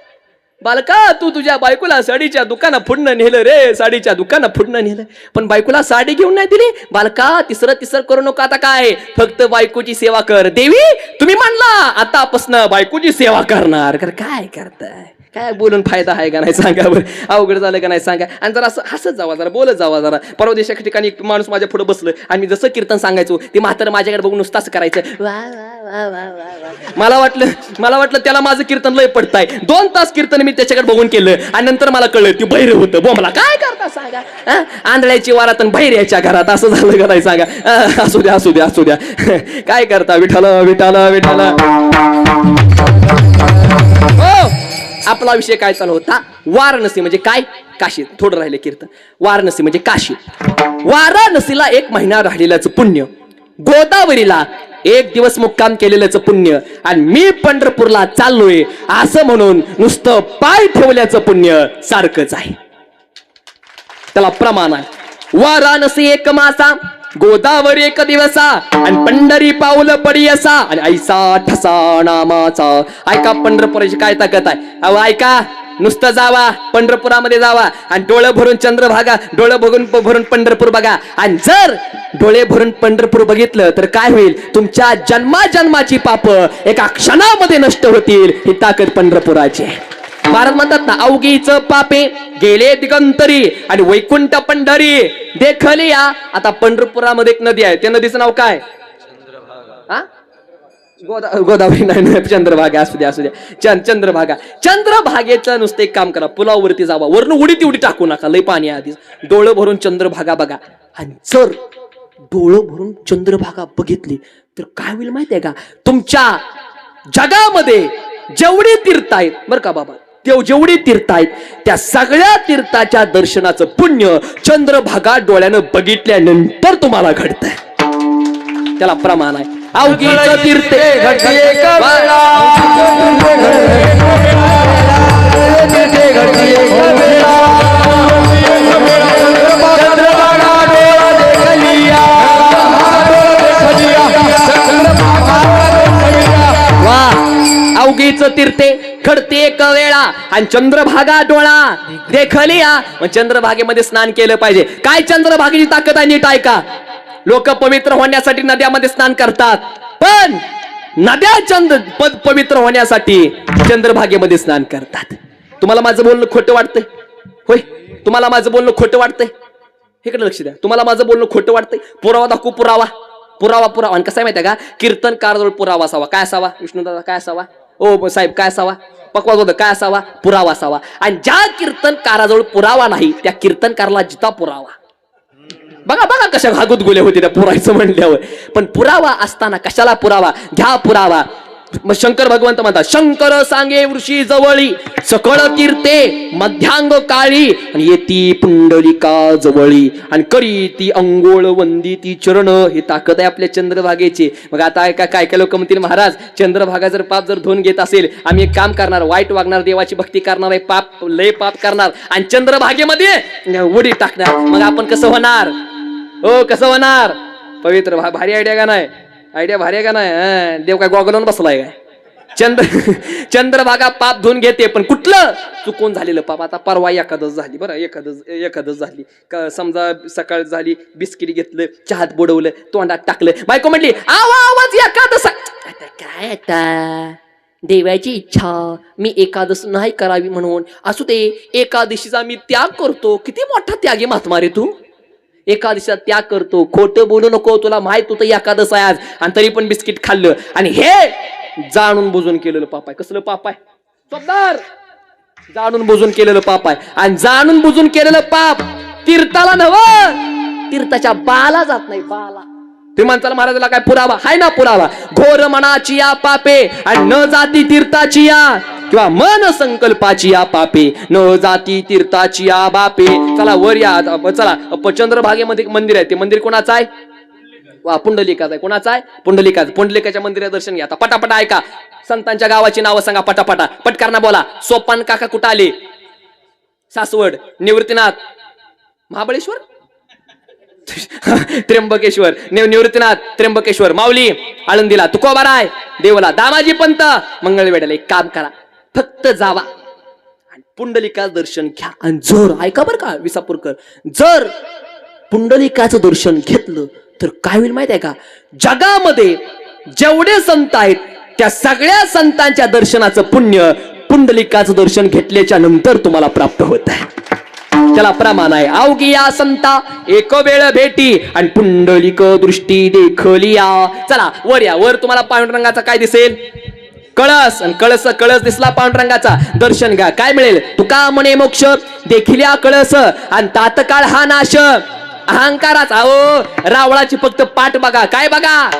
बालका. तू तुझ्या बायकोला साडीच्या दुकाना फुडणं नेलं रे, साडीच्या दुकाना फुडणं नेलं, पण बायकोला साडी घेऊन नाही दिली बालका. तिसरं करू नका. आता काय, फक्त बायकोची सेवा कर. देवी तुम्ही म्हणला आतापासून बायकोची सेवा करणार. काय करताय? काय बोलून फायदा आहे का नाही सांगा बरं? अवघड झालं का नाही सांगा? आणि जरा असं हसत जावा, जरा बोलत जावा. जरा परवा दिवशी ठिकाणी एक माणूस माझ्या पुढे बसलं आणि मी जसं कीर्तन सांगायचो, ते म्हातारं माझ्याकडे बघून नुसतं असं करायचं, वा वा वा वा. मला वाटलं त्याला माझं कीर्तन लय पडताय. 2 तास कीर्तन मी त्याच्याकडे बघून केलं आणि नंतर मला कळलं ती बहिर होतं. बोंबला काय करता सांगा? आंधळ्याची वारात आणि बहिऱ्याच्या घरात असं झालं का नाही सांगा? असू द्या काय करता? विठाला हो. आपला विषय काय चालू होता? वाराणसी म्हणजे काय? काशी. थोडं राहिले कीर्तन. वाराणसी म्हणजे काशी. वाराणसीला 1 महिना राहिलेल्याचं पुण्य, गोदावरीला 1 दिवस मुक्काम केलेल्याचं पुण्य, आणि मी पंढरपूरला चाललोय असं म्हणून नुसतं पाय ठेवल्याचं पुण्य सारखंच आहे. त्याला प्रमाण आहे. वाराणसी 1 मासा, गोदावरी 1 दिवसा, आणि पंढरी पाऊल पडी असा, आणि ऐसा ठसा नामाचा. ऐका पंढरपुराची काय ताकद आहे. अहो ऐका, नुसतं जावा पंढरपुरामध्ये जावा आणि डोळे भरून चंद्रभागा, डोळे भरून पंढरपूर बघा. आणि जर डोळे भरून पंढरपूर बघितलं तर काय होईल? तुमच्या जन्माची पाप एका क्षणामध्ये नष्ट होतील. ही ताकद पंढरपुराची. महाराज म्हणतात ना, अवघीच पापे गेले दिगंतरी आणि वैकुंठ पंढरी देखली या. आता पंढरपुरामध्ये एक नदी आहे, त्या नदीचं नाव काय? गोदावरी नाही चंद्रभागा असू द्या चंद्रभागा. चंद्रभागेचं नुसतं एक काम करा, पुलावरती जावा, वरनं उडी तेवढी टाकू नका, लय पाणी आधीच. डोळं भरून चंद्रभागा बघा. आणि जर डोळं भरून चंद्रभागा बघितली तर काय होईल माहितीये का, तुमच्या जगामध्ये जेवढी तीर्थ आहेत बरं का बाबा, जेवढी तीर्थ आहेत त्या सगळ्या तीर्थाच्या दर्शनाचं पुण्य चंद्रभागा डोळ्यानं बघितल्यानंतर तुम्हाला घडतंय. त्याला प्रमाण आहे. अवघीचं तीर्थ अवघीच तीर्थे घडते एक वेळा आणि चंद्रभागा डोळा देखलिया. मग चंद्रभागेमध्ये स्नान केलं पाहिजे. काय चंद्रभागेची ताकद आहे नीट ऐका. लोक पवित्र होण्यासाठी नद्यामध्ये स्नान करतात, पण नद्या पवित्र होण्यासाठी चंद्रभागेमध्ये स्नान करतात. तुम्हाला माझं बोलणं खोटं वाटतंय होय? तुम्हाला माझं बोलणं खोटं वाटतंय? इकडे लक्ष द्या. तुम्हाला माझं बोलणं खोटं वाटतंय? पुरावा दाखवू. पुरावा पुरावा पुरावा. आणि कसं आहे माहिती आहे का, कीर्तनकारजवळ पुरावा असावा. काय असावा विष्णुदादा? काय असावा? ओ साहेब काय असावा? पकवाज होतं काय असावा? पुरावा असावा. आणि ज्या कीर्तनकाराजवळ पुरावा नाही त्या कीर्तनकाराला जिता पुरावा. बघा बघा कशा घागुत गुले होते त्या पुरायचं म्हणल्यावर. पण पुरावा असताना कशाला पुरावा घ्या? पुरावा. मग शंकर भगवंत म्हणतात, शंकर सांगे वृषी जवळी सकळ कीर्ते मध्यांग काळी आणि येती पुंडलिका जवळी आणि करी ती अंघोळ वंदी ती चरण. हे ताकद आहे आपल्या चंद्रभागेची. मग आता काय काय लोक म्हणतील, महाराज चंद्रभागा जर पाप जर धुवून घेत असेल, आम्ही एक काम करणार, वाईट वागणार, देवाची भक्ती करणार आहे, पाप लय पाप करणार आणि चंद्रभागेमध्ये उडी टाकणार. मग आपण कसं होणार? हो कसं होणार? पवित्र. भारी आयडिया का नाही? आयडिया भारी आहे का नाही? देव काय गॉगलून बसलाय काय? चंद्रभागा पाप धुवून घेते, पण कुठलं चुकून झालेलं पाप. आता परवा एकादश झाली बरं, एकादश झाली, समजा सकाळ झाली, बिस्किट घेतलं, चहात बुडवलं, तोंडात टाकलं, बायको म्हटली आवाज एकादश. आता काय, आता देवाची इच्छा मी एकादश नाही करावी म्हणून. असू दे, एकादशीचा मी त्याग करतो. किती मोठा त्यागी महात्मा रे तू. एकादशीचा त्याग करतो, खोटं बोलू नको, तुला माहित होतं एकादश आहे आज, आणि तरी पण बिस्किट खाल्लं. आणि हे जाणून बुजून केलेलं पाप आहे. कसलं पाप आहे? स्वप्नार जाणून बुजून केलेलं पाप आहे. आणि जाणून बुजून केलेलं पाप तीर्थाला नव्ह, तीर्थाच्या बाला जात नाही. बाला तुम्ही म्हणताल महाराजाला काय पुरावा हाय ना? पुरावा घोर मनाची या पापे आणि न जाती तीर्थाची या, किंवा मन संकल्पाची या पापे न जाती तीर्थाची या बापे. चला वर या. चला चंद्रभागेमध्ये मंदिर आहे. ते मंदिर कोणाचं आहे? वा पुंडलिकाचं आहे. कोणाचं आहे? पुंडलिकाचं. पुंडलिकाच्या मंदिरात दर्शन घ्या. आता पटापटा ऐका. संतांच्या गावाची नावं सांगा पटापटा. पटकरना बोला. सोपान काका कुठं आले? सासवड, निवृत्तीनाथ, महाबळेश्वर, त्र्यंबकेश्वर, निवृत्तीनाथ, त्र्यंबकेश्वर, माऊली, आळंदीला, तुकोबाराय, देवला, दामाजी पंत, मंगळवेढ्याला. एक काम करा, फक्त जावा आणि पुंडलिकाचं दर्शन घ्या. आणि जर ऐका बरं का विसापूरकर, जर पुंडलिकाचं दर्शन घेतलं तर काय होईल माहिती आहे का, जगामध्ये जेवढे संत आहेत त्या सगळ्या संतांच्या दर्शनाचं पुण्य पुंडलिकाचं दर्शन घेतल्याच्या नंतर तुम्हाला प्राप्त होत आहे. त्याला प्रमाण आहे. अवघी या संता एक वेळ भेटी आणि पुंडलिक दृष्टी देखलिया. चला वर या. वर तुम्हाला पांडुरंगाचा काय दिसेल? कळस. आणि कळस दिसला पांडुरंगाचा. दर्शन घ्या. काय मिळेल? तुका म्हणे मोक्ष देखिल्या कळस आणि तात्काळ हा नाश अहंकाराचा. अहो रावळाची फक्त पाठ बघा. काय बघा?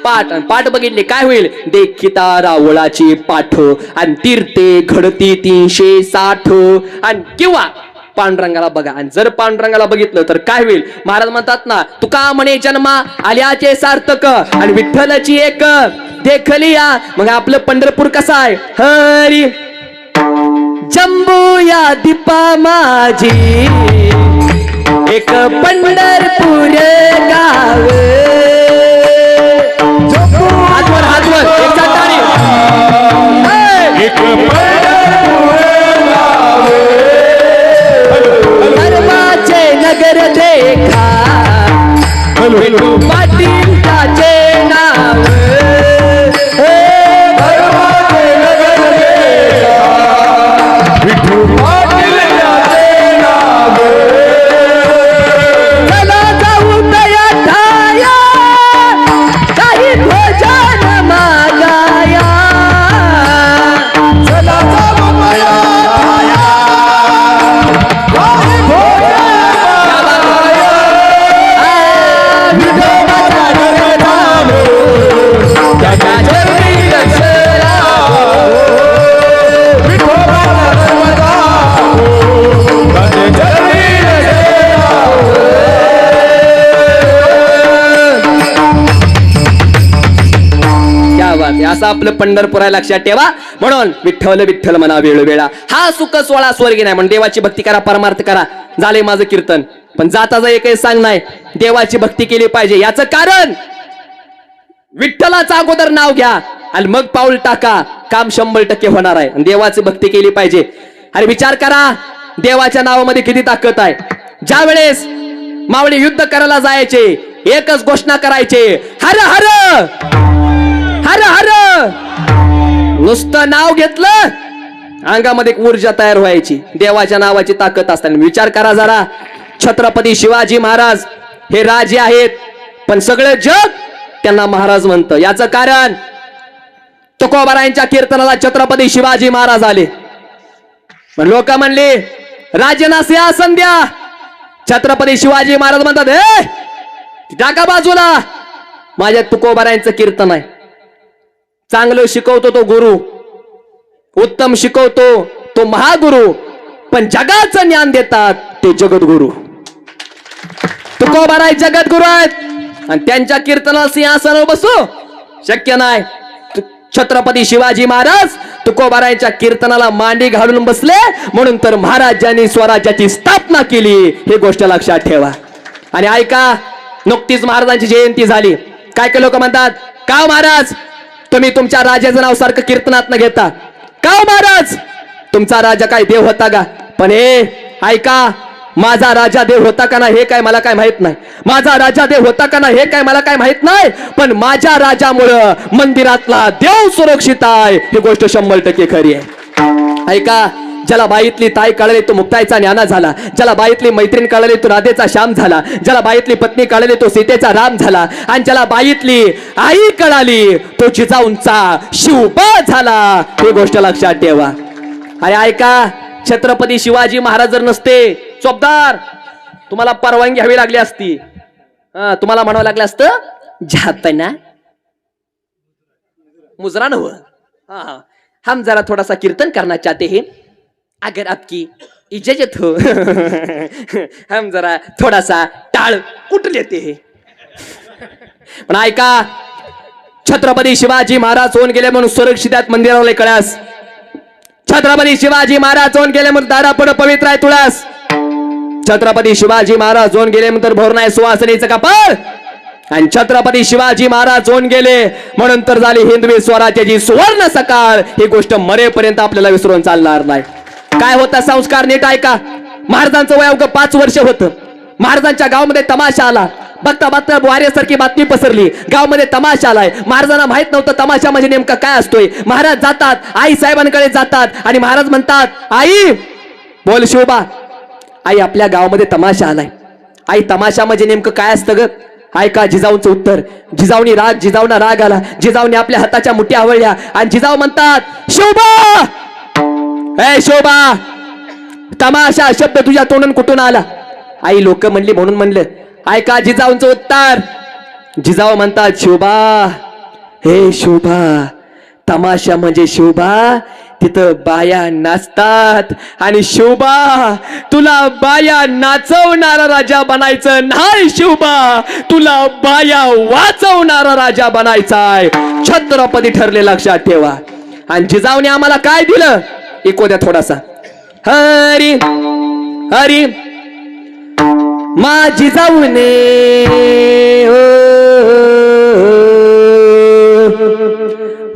पाठ. आणि पाठ बघितले काय होईल? देखिता रावळाची पाठ आणि तीर्थे घडती 360. आणि किंवा पांडुरंगाला बघा. आणि जर पांडुरंगाला बघितलं तर काय होईल? महाराज म्हणतात ना, तुका म्हणे जन्मा आल्याचे सार्थक आणि विठ्ठलाची एक देखलिया. मग आपलं पंढरपूर कसं आहे? हरी जम्बू या दीपा माझी एक पंढरपूर गाव. हातवर हातवर एक धर्माचे नगर देखा पाटीलचे नाव. धर्माचे नगर देखा पाटीलचे नाव. चला जाऊ तया ठाया असं आपलं पंढरपूर आहे, लक्षात ठेवा. म्हणून विठ्ठल विठ्ठल म्हणा वेळोवेळा. हा सुख सोळा स्वर्गी नाही. म्हणून देवाची भक्ती करा, परमार्थ करा. झाले माझं कीर्तन. पण जाताचा एकही सांग नाही, देवाची भक्ती केली पाहिजे. याचं कारण विठ्ठलाचं अगोदर नाव घ्या आणि मग पाऊल टाका, काम 100% होणार आहे. देवाची भक्ती केली पाहिजे. अरे विचार करा, देवाच्या नावामध्ये किती ताकद आहे. ज्या वेळेस मावळे युद्ध करायला जायचे, एकच घोषणा करायचे, हर हर हर हर. नुसतं नाव घेतलं, अंगामध्ये एक ऊर्जा तयार व्हायची. देवाच्या नावाची ताकद असताना विचार करा जरा. छत्रपती शिवाजी महाराज हे राजे आहेत, पण सगळं जग त्यांना महाराज म्हणतं. याचं कारण तुकोबारायांच्या कीर्तनाला छत्रपती शिवाजी महाराज आले. पण लोक म्हणले राजांना सिंहासन द्या. छत्रपती शिवाजी महाराज म्हणतात, ए टाका बाजूला, माझ्या तुकोबारायांचं कीर्तन आहे. चांगलं शिकवतो तो गुरु, उत्तम शिकवतो तो महागुरु, पण जगाचं ज्ञान देतात ते जगद्गुरु. तुकोबाराय जगद्गुरु आहेत आणि त्यांच्या कीर्तनाला सिंहासनावर बसू शक्य नाही. छत्रपती शिवाजी महाराज तुकोबारायांच्या कीर्तनाला मांडी घालून बसले, म्हणून तर महाराजांनी स्वराज्याची स्थापना केली. ही गोष्ट लक्षात ठेवा. आणि ऐका, नुकतीच महाराजांची जयंती झाली. काय काय लोक म्हणतात, का महाराज तुम्ही तुमच्या राजाचं नाव सारखं कीर्तनात न घेता? का महाराज तुमचा राजा काय देव होता का? पण हे ऐका, माझा राजा देव होता का ना हे काय मला काय माहित नाही. माझा राजा देव होता का ना हे काय मला काय माहित नाही. पण माझ्या राजामुळं मंदिरातला देव सुरक्षित आहे, ही गोष्ट 100% खरी आहे. ऐका, ज्याला बाईतली ताई कळली तो मुक्ताईचा ज्ञाना झाला. ज्याला बाईतली मैत्रीण कळली तो राधेचा श्याम झाला. ज्याला बाईतली पत्नी कळली तो सीतेचा राम झाला. आणि ज्याला बाईतली आई कळाली तो जिजाऊंचा शिवबा झाला. ही गोष्ट लक्षात ठेवा. अरे ऐका, छत्रपती शिवाजी महाराज जर नसते, चोपदार तुम्हाला परवानगी घ्यावी लागली असती. तुम्हाला म्हणावं लागलं असतं, जहापना मुजरा नव, हम जरा थोड़ा सा कीर्तन करना चाहते हैं, अगर आपकी इजाजत हो हम जरा थोड़ा सा टाळ कुट लेते हैं. पण ऐका, छत्रपती शिवाजी महाराज होऊन गेले म्हणून सुरक्षित मंदिराला कळास. छत्रपती शिवाजी महाराज होऊन गेले म्हणून दारापुढे पवित्र आहे तुळस. छत्रपती शिवाजी महाराज होऊन गेले म्हणून भोर नाही सुवासनीचं कपाळ. आणि छत्रपती शिवाजी महाराज होऊन गेले म्हणून तर झाली हिंदवी स्वराज्याची सुवर्ण सकाळ. ही गोष्ट मरेपर्यंत आपल्याला विसरून चालणार नाही. काय होता संस्कार नीट ऐका. महाराजांचं वय अवघं 5 वर्ष होतं. महाराजांच्या गावामध्ये तमाशा आला. बघता बघता वाऱ्यासारखी बातमी पसरली, गावामध्ये तमाशा आलाय. महाराजांना माहित नव्हतं तमाशा म्हणजे नेमका काय असतोय. महाराज जातात, आई साहेबांकडे जातात आणि महाराज म्हणतात, आई बोल शिवबा, आई आपल्या गावामध्ये तमाशा आलाय. आई तमाशा म्हणजे नेमकं काय असतं ग? ऐका जिजाऊंचं उत्तर. जिजाऊंना राग आला. जिजाऊने आपल्या हाताच्या मुठ्या आवळल्या आणि जिजाऊ म्हणतात, शिवबा, ए शिवबा, तमाशा शब्द तुझ्या तोंडून कुठून आला? आई लोक म्हणली म्हणून म्हणलं. ऐका जिजाऊंचं उत्तर. जिजाऊ म्हणतात, शिवबा, हे शिवबा, तमाशा म्हणजे शिवबा तिथं बाया नाचतात आणि शिवबा तुला बाया नाचवणारा राजा बनायचं नाही. शिवबा तुला बाया वाचवणारा राजा बनायचाय. छत्रपती ठरले, लक्षात ठेवा. आणि जिजाऊने आम्हाला काय दिलं ऐकू द्या थोडासा. हरी हरी माझी जाऊने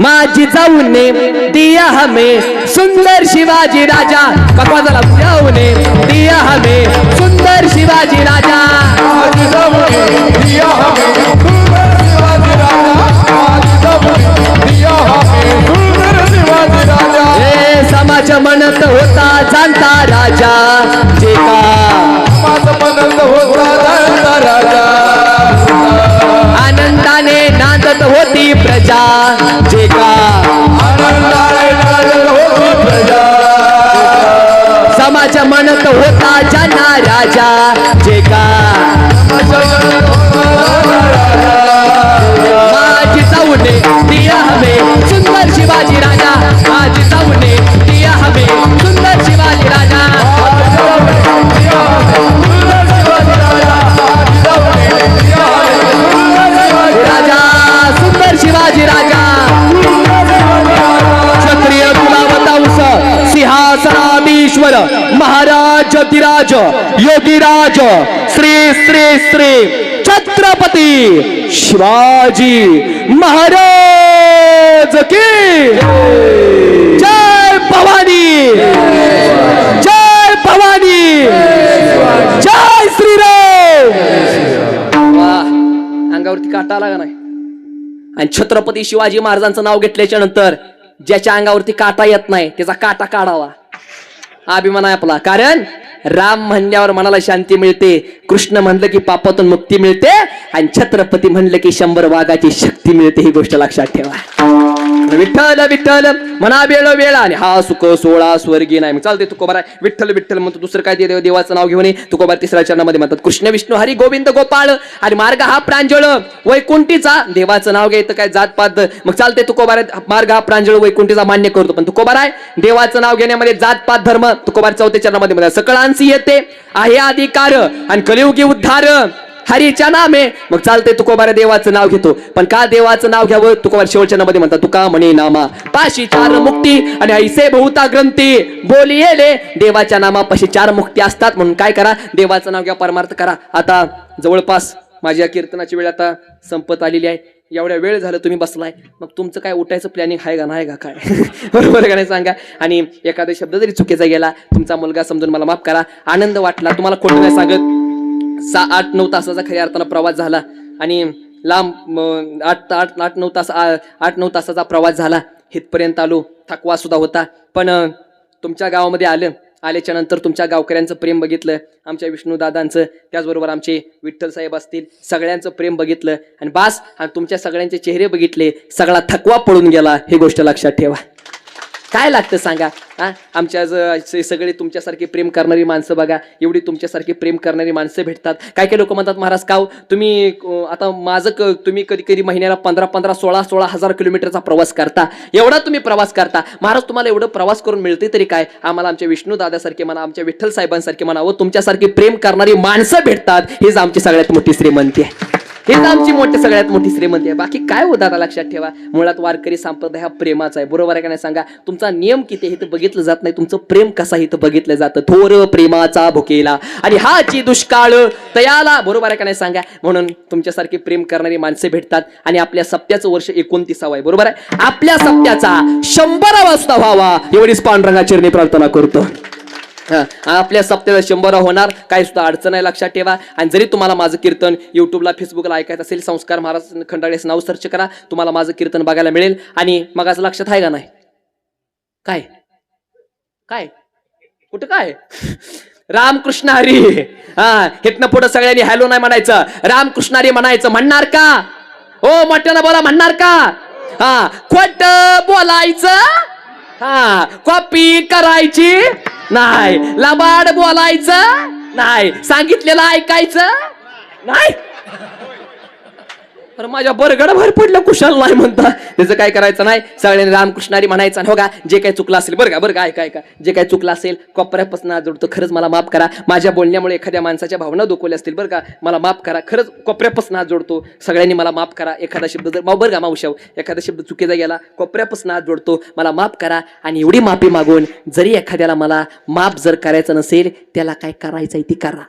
माझी जाऊने दिया हमें सुंदर शिवाजी राजा. ककवा झाला जाऊने दिया हमें सुंदर शिवाजी राजा.
माझी जाऊने दिया हमें सुंदर शिवाजी राजा. माझी जाऊने दिया हमें सुंदर शिवाजी राजा.
हे समाज म्हणत होता जाणता राजा, जे का
समाज म्हणत होता जाणता राजा.
आनंदाने नांदत होती प्रजा, जे का
आनंदाने नांदत होती प्रजा.
समाज म्हणत होता जाणता राजा, जे का माझी जाऊने दिया हमें सुंदर शिवाजी राजा. माझी जाऊने दिया हमें सुंदर शिवाजी राजा. राजा सुंदर शिवाजी राजा. महाराज ज्योतिराज योगीराज श्री श्री श्री छत्रपती शिवाजी महाराज की जय भवानी, जय भवानी, जय श्रीराम. वाह, अंगावरती काटा आला का नाही? आणि छत्रपती शिवाजी महाराजांचं नाव घेतल्याच्या नंतर ज्याच्या अंगावरती काटा येत नाही त्याचा काटा काढावा, अभिमान आहे आपला. कारण राम म्हणल्यावर मनाला शांती मिळते, कृष्ण म्हणलं की पापातून मुक्ती मिळते, आणि छत्रपती म्हणलं की 100 वाघाची शक्ती मिळते. ही गोष्ट लक्षात ठेवा. विठ्ठल विठ्ठल म्हणा वेळ वेळा, आणि हा सुख सोळा स्वर्गीय नाही. मग चालते तुकोबारा विठ्ठल विठ्ठल म्हणतो, दुसरं काय देवाचं नाव घेऊन तुकोबार 3ऱ्या चरणामध्ये म्हणतात कृष्ण विष्णू हरी गोविंद गोपाळ, आणि मार्ग हा प्रांजळ वैकुंठीचा. देवाचं नाव घ्यायचं काय जातपात. मग चालते तुकोबार मार्ग हा प्रांजळ वैकुंठीचा मान्य करतो, पण तुकोबार आहे देवाचं नाव घेण्यामध्ये जातपात धर्म तुकोबार 4थ्या चरणामध्ये म्हणतात सकळांसी येते आहे अधिकार, आणि कलियुगी उद्धार हरीच्या नामे. मग चालते तुकोबार देवाचं नाव घेतो, पण का देवाचं नाव घ्यावं तुकोबार शेवटच्या नामध्ये म्हणतात तुका म्हणे नामा पाशी 4 मुक्ती, आणि ऐसे बहुता ग्रंथी बोलियेले. देवाच्या नामापाशी 4 मुक्ती असतात, म्हणून काय करा देवाचं नाव घ्या, परमार्थ करा. आता जवळपास माझ्या कीर्तनाची वेळ आता संपत आलेली आहे. एवढ्या वेळ झालं तुम्ही बसलाय, मग तुमचं काय उठायचं प्लॅनिंग आहे का नाही का काय? बरोबर का नाही सांगा. आणि एखादा शब्द जरी चुकीचा गेला, तुमचा मुलगा समजून मला माफ करा. आनंद वाटला, तुम्हाला खोटं नाही सांगत. 8-9 तासाचा खऱ्या अर्थानं प्रवास झाला, आणि लांब 8-9 तासाचा प्रवास झाला. इथपर्यंत आलो, थकवा सुद्धा होता, पण तुमच्या गावामध्ये आल्याच्या नंतर तुमच्या गावकऱ्यांचं प्रेम बघितलं, आमच्या विष्णूदादांचं, त्याचबरोबर आमचे विठ्ठल साहेब असतील, सगळ्यांचं प्रेम बघितलं, आणि बास, आणि तुमच्या सगळ्यांचे चेहरे बघितले, सगळा थकवा पळून गेला. ही गोष्ट लक्षात ठेवा. काय लागतं सांगा? आमच्या सगळे तुमच्यासारखे प्रेम करणारी माणसं बघा, एवढी तुमच्यासारखी प्रेम करणारी माणसं भेटतात. काय काय लोक म्हणतात महाराज काव तुम्ही आता माझं तुम्ही कधी कधी महिन्याला 15-15, 16-16 हजार किलोमीटरचा प्रवास करता, एवढा तुम्ही प्रवास करता महाराज, तुम्हाला एवढं प्रवास करून मिळते तरी काय? आम्हाला आमच्या विष्णू दादासारखे म्हणा, आमच्या विठ्ठल साहेबांसारखे म्हणा, व तुमच्यासारखी प्रेम करणारी माणसं भेटतात, हीच आमची सगळ्यात मोठी श्रीमंती आहे. हेच आमची सगळ्यात मोठी श्रीमंती आहे. बाकी काय हो दादा लक्षात ठेवा, मुळात वारकरी संप्रदाय हा प्रेमाचा आहे. बरोबर आहे का नाही सांगा? तुमचा नियम किती हे तर बघितलं जात नाही, तुमचं प्रेम कसा हे तर बघितलं जातं. थोर प्रेमाचा भुकेला आणि हाची दुष्काळ तयाला. बरोबर आहे का नाही सांगा? म्हणून तुमच्यासारखी प्रेम करणारी माणसे भेटतात, आणि आपल्या सप्त्याचं वर्ष 29वा आहे. बरोबर आहे? आपल्या सप्त्याचा 100वा सुद्धा व्हावा एवढीच पांडुरंगा चरणी प्रार्थना करतो. आपल्या सप्त्याला 100 होणार, काही सुद्धा अडचण आहे लक्षात ठेवा. आणि जरी तुम्हाला माझं कीर्तन युट्यूबला फेसबुकला ऐकायचं असेल, संस्कार महाराज खंडाळेचं नाव सर्च करा, तुम्हाला माझं कीर्तन बघायला मिळेल. आणि मग असं लक्षात आहे का नाही? काय काय कुठं काय? रामकृष्ण हरी. इथनं पुढं सगळ्यांनी हॅलो नाही म्हणायचं, रामकृष्ण हरी म्हणायचं. म्हणणार का? हो मोठ्यानं बोला, म्हणणार का? खोट बोलायचं कॉपी करायची नाही, लबाड बोलायचं नाही, सांगितलेलं ऐकायचं नाही. तर माझ्या बरगड भर पडलं कुशाल नाही म्हणता, त्याचं काय करायचं नाही, सगळ्यांनी रामकृष्णारी म्हणायचं. हो का, जे काही चुकलं असेल बरं का ऐका, जे काही चुकलं असेल कोपऱ्यापासून जोडतो, खरंच मला माफ करा. माझ्या बोलण्यामुळे एखाद्या माणसाच्या भावना दुखवल्या असतील बरं का, मला माफ करा. खरंच कोपऱ्यापासून हात जोडतो, सगळ्यांनी मला माफ करा. एखादा शब्द जर बरं का मावशाव, एखादा शब्द चुकीचा गेला, कोपऱ्यापासून हात जोडतो, मला माफ करा. आणि एवढी माफी मागून जरी एखाद्याला मला माफ जर करायचं नसेल, त्याला काय करायचंय ती करा,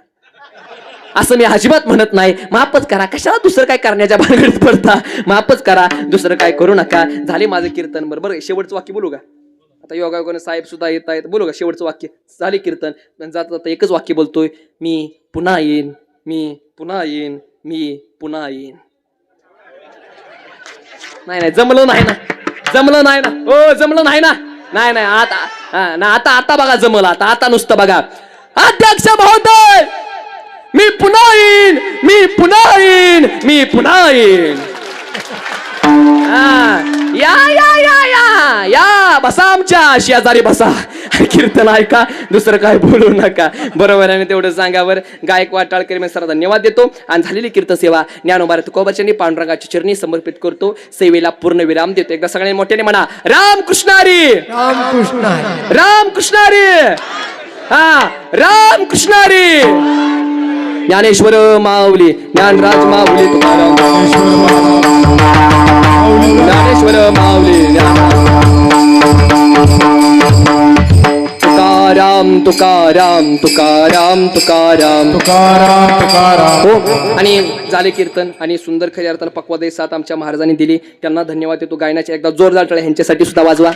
असं मी अजिबात म्हणत नाही. माफच करा, कशाला दुसरं काय करण्याच्या भानगडीत पडता, माफच करा, दुसरं काय करू नका. झाले माझं कीर्तन. बरोबर, शेवटचं वाक्य बोलू का? आता योगा साहेब सुद्धा येत आहेत, बोलू का शेवटचं वाक्य? झाले कीर्तन. जाता एकच वाक्य बोलतोय, मी पुन्हा येईन, मी पुन्हा येईन, मी पुन्हा येईन. नाही जमलं नाही ना, जमलं नाही ना, हो जमलं नाही ना, नाही आता बघा जमलं. आता नुसतं बघा. अध्यक्ष महोदय, मी पुन्हा येईन, मी पुन्हा येईन, मी पुन्हा येईन. या या या या या बसा, आमच्या शेजारी बसा, कीर्तन ऐका, दुसरं काय बोलू नका. बरोबर आहे, तेवढं सांगावर गायकवाड टाळकरी मी सर धन्यवाद देतो. आणि झालेली कीर्तन सेवा ज्ञानोबा तुकोबाचरणी पांडुरंगाच्या चरणी समर्पित करतो. सेवेला पूर्ण विराम देतो. एकदा सगळ्यांनी मोठ्याने म्हणा, रामकृष्ण हरी,
रामकृष्ण हरी,
रामकृष्ण हरी, रामकृष्ण हरी. ज्ञानेश्वर माऊली, ज्ञानराज माऊली, ज्ञानेश्वर माऊली, तुकाराम तुकाराम तुकाराम तुकाराम तुकाराम
तुकाराम तुकाराम
हो. आणि झाले कीर्तन आणि सुंदर खऱ्या अर्थानं पक्वादय साथ आमच्या महाराजांनी दिली. त्यांना धन्यवाद देतो. गायनाच्या एकदा जोरदार टाळ्या ह्यांच्यासाठी सुद्धा वाजवा.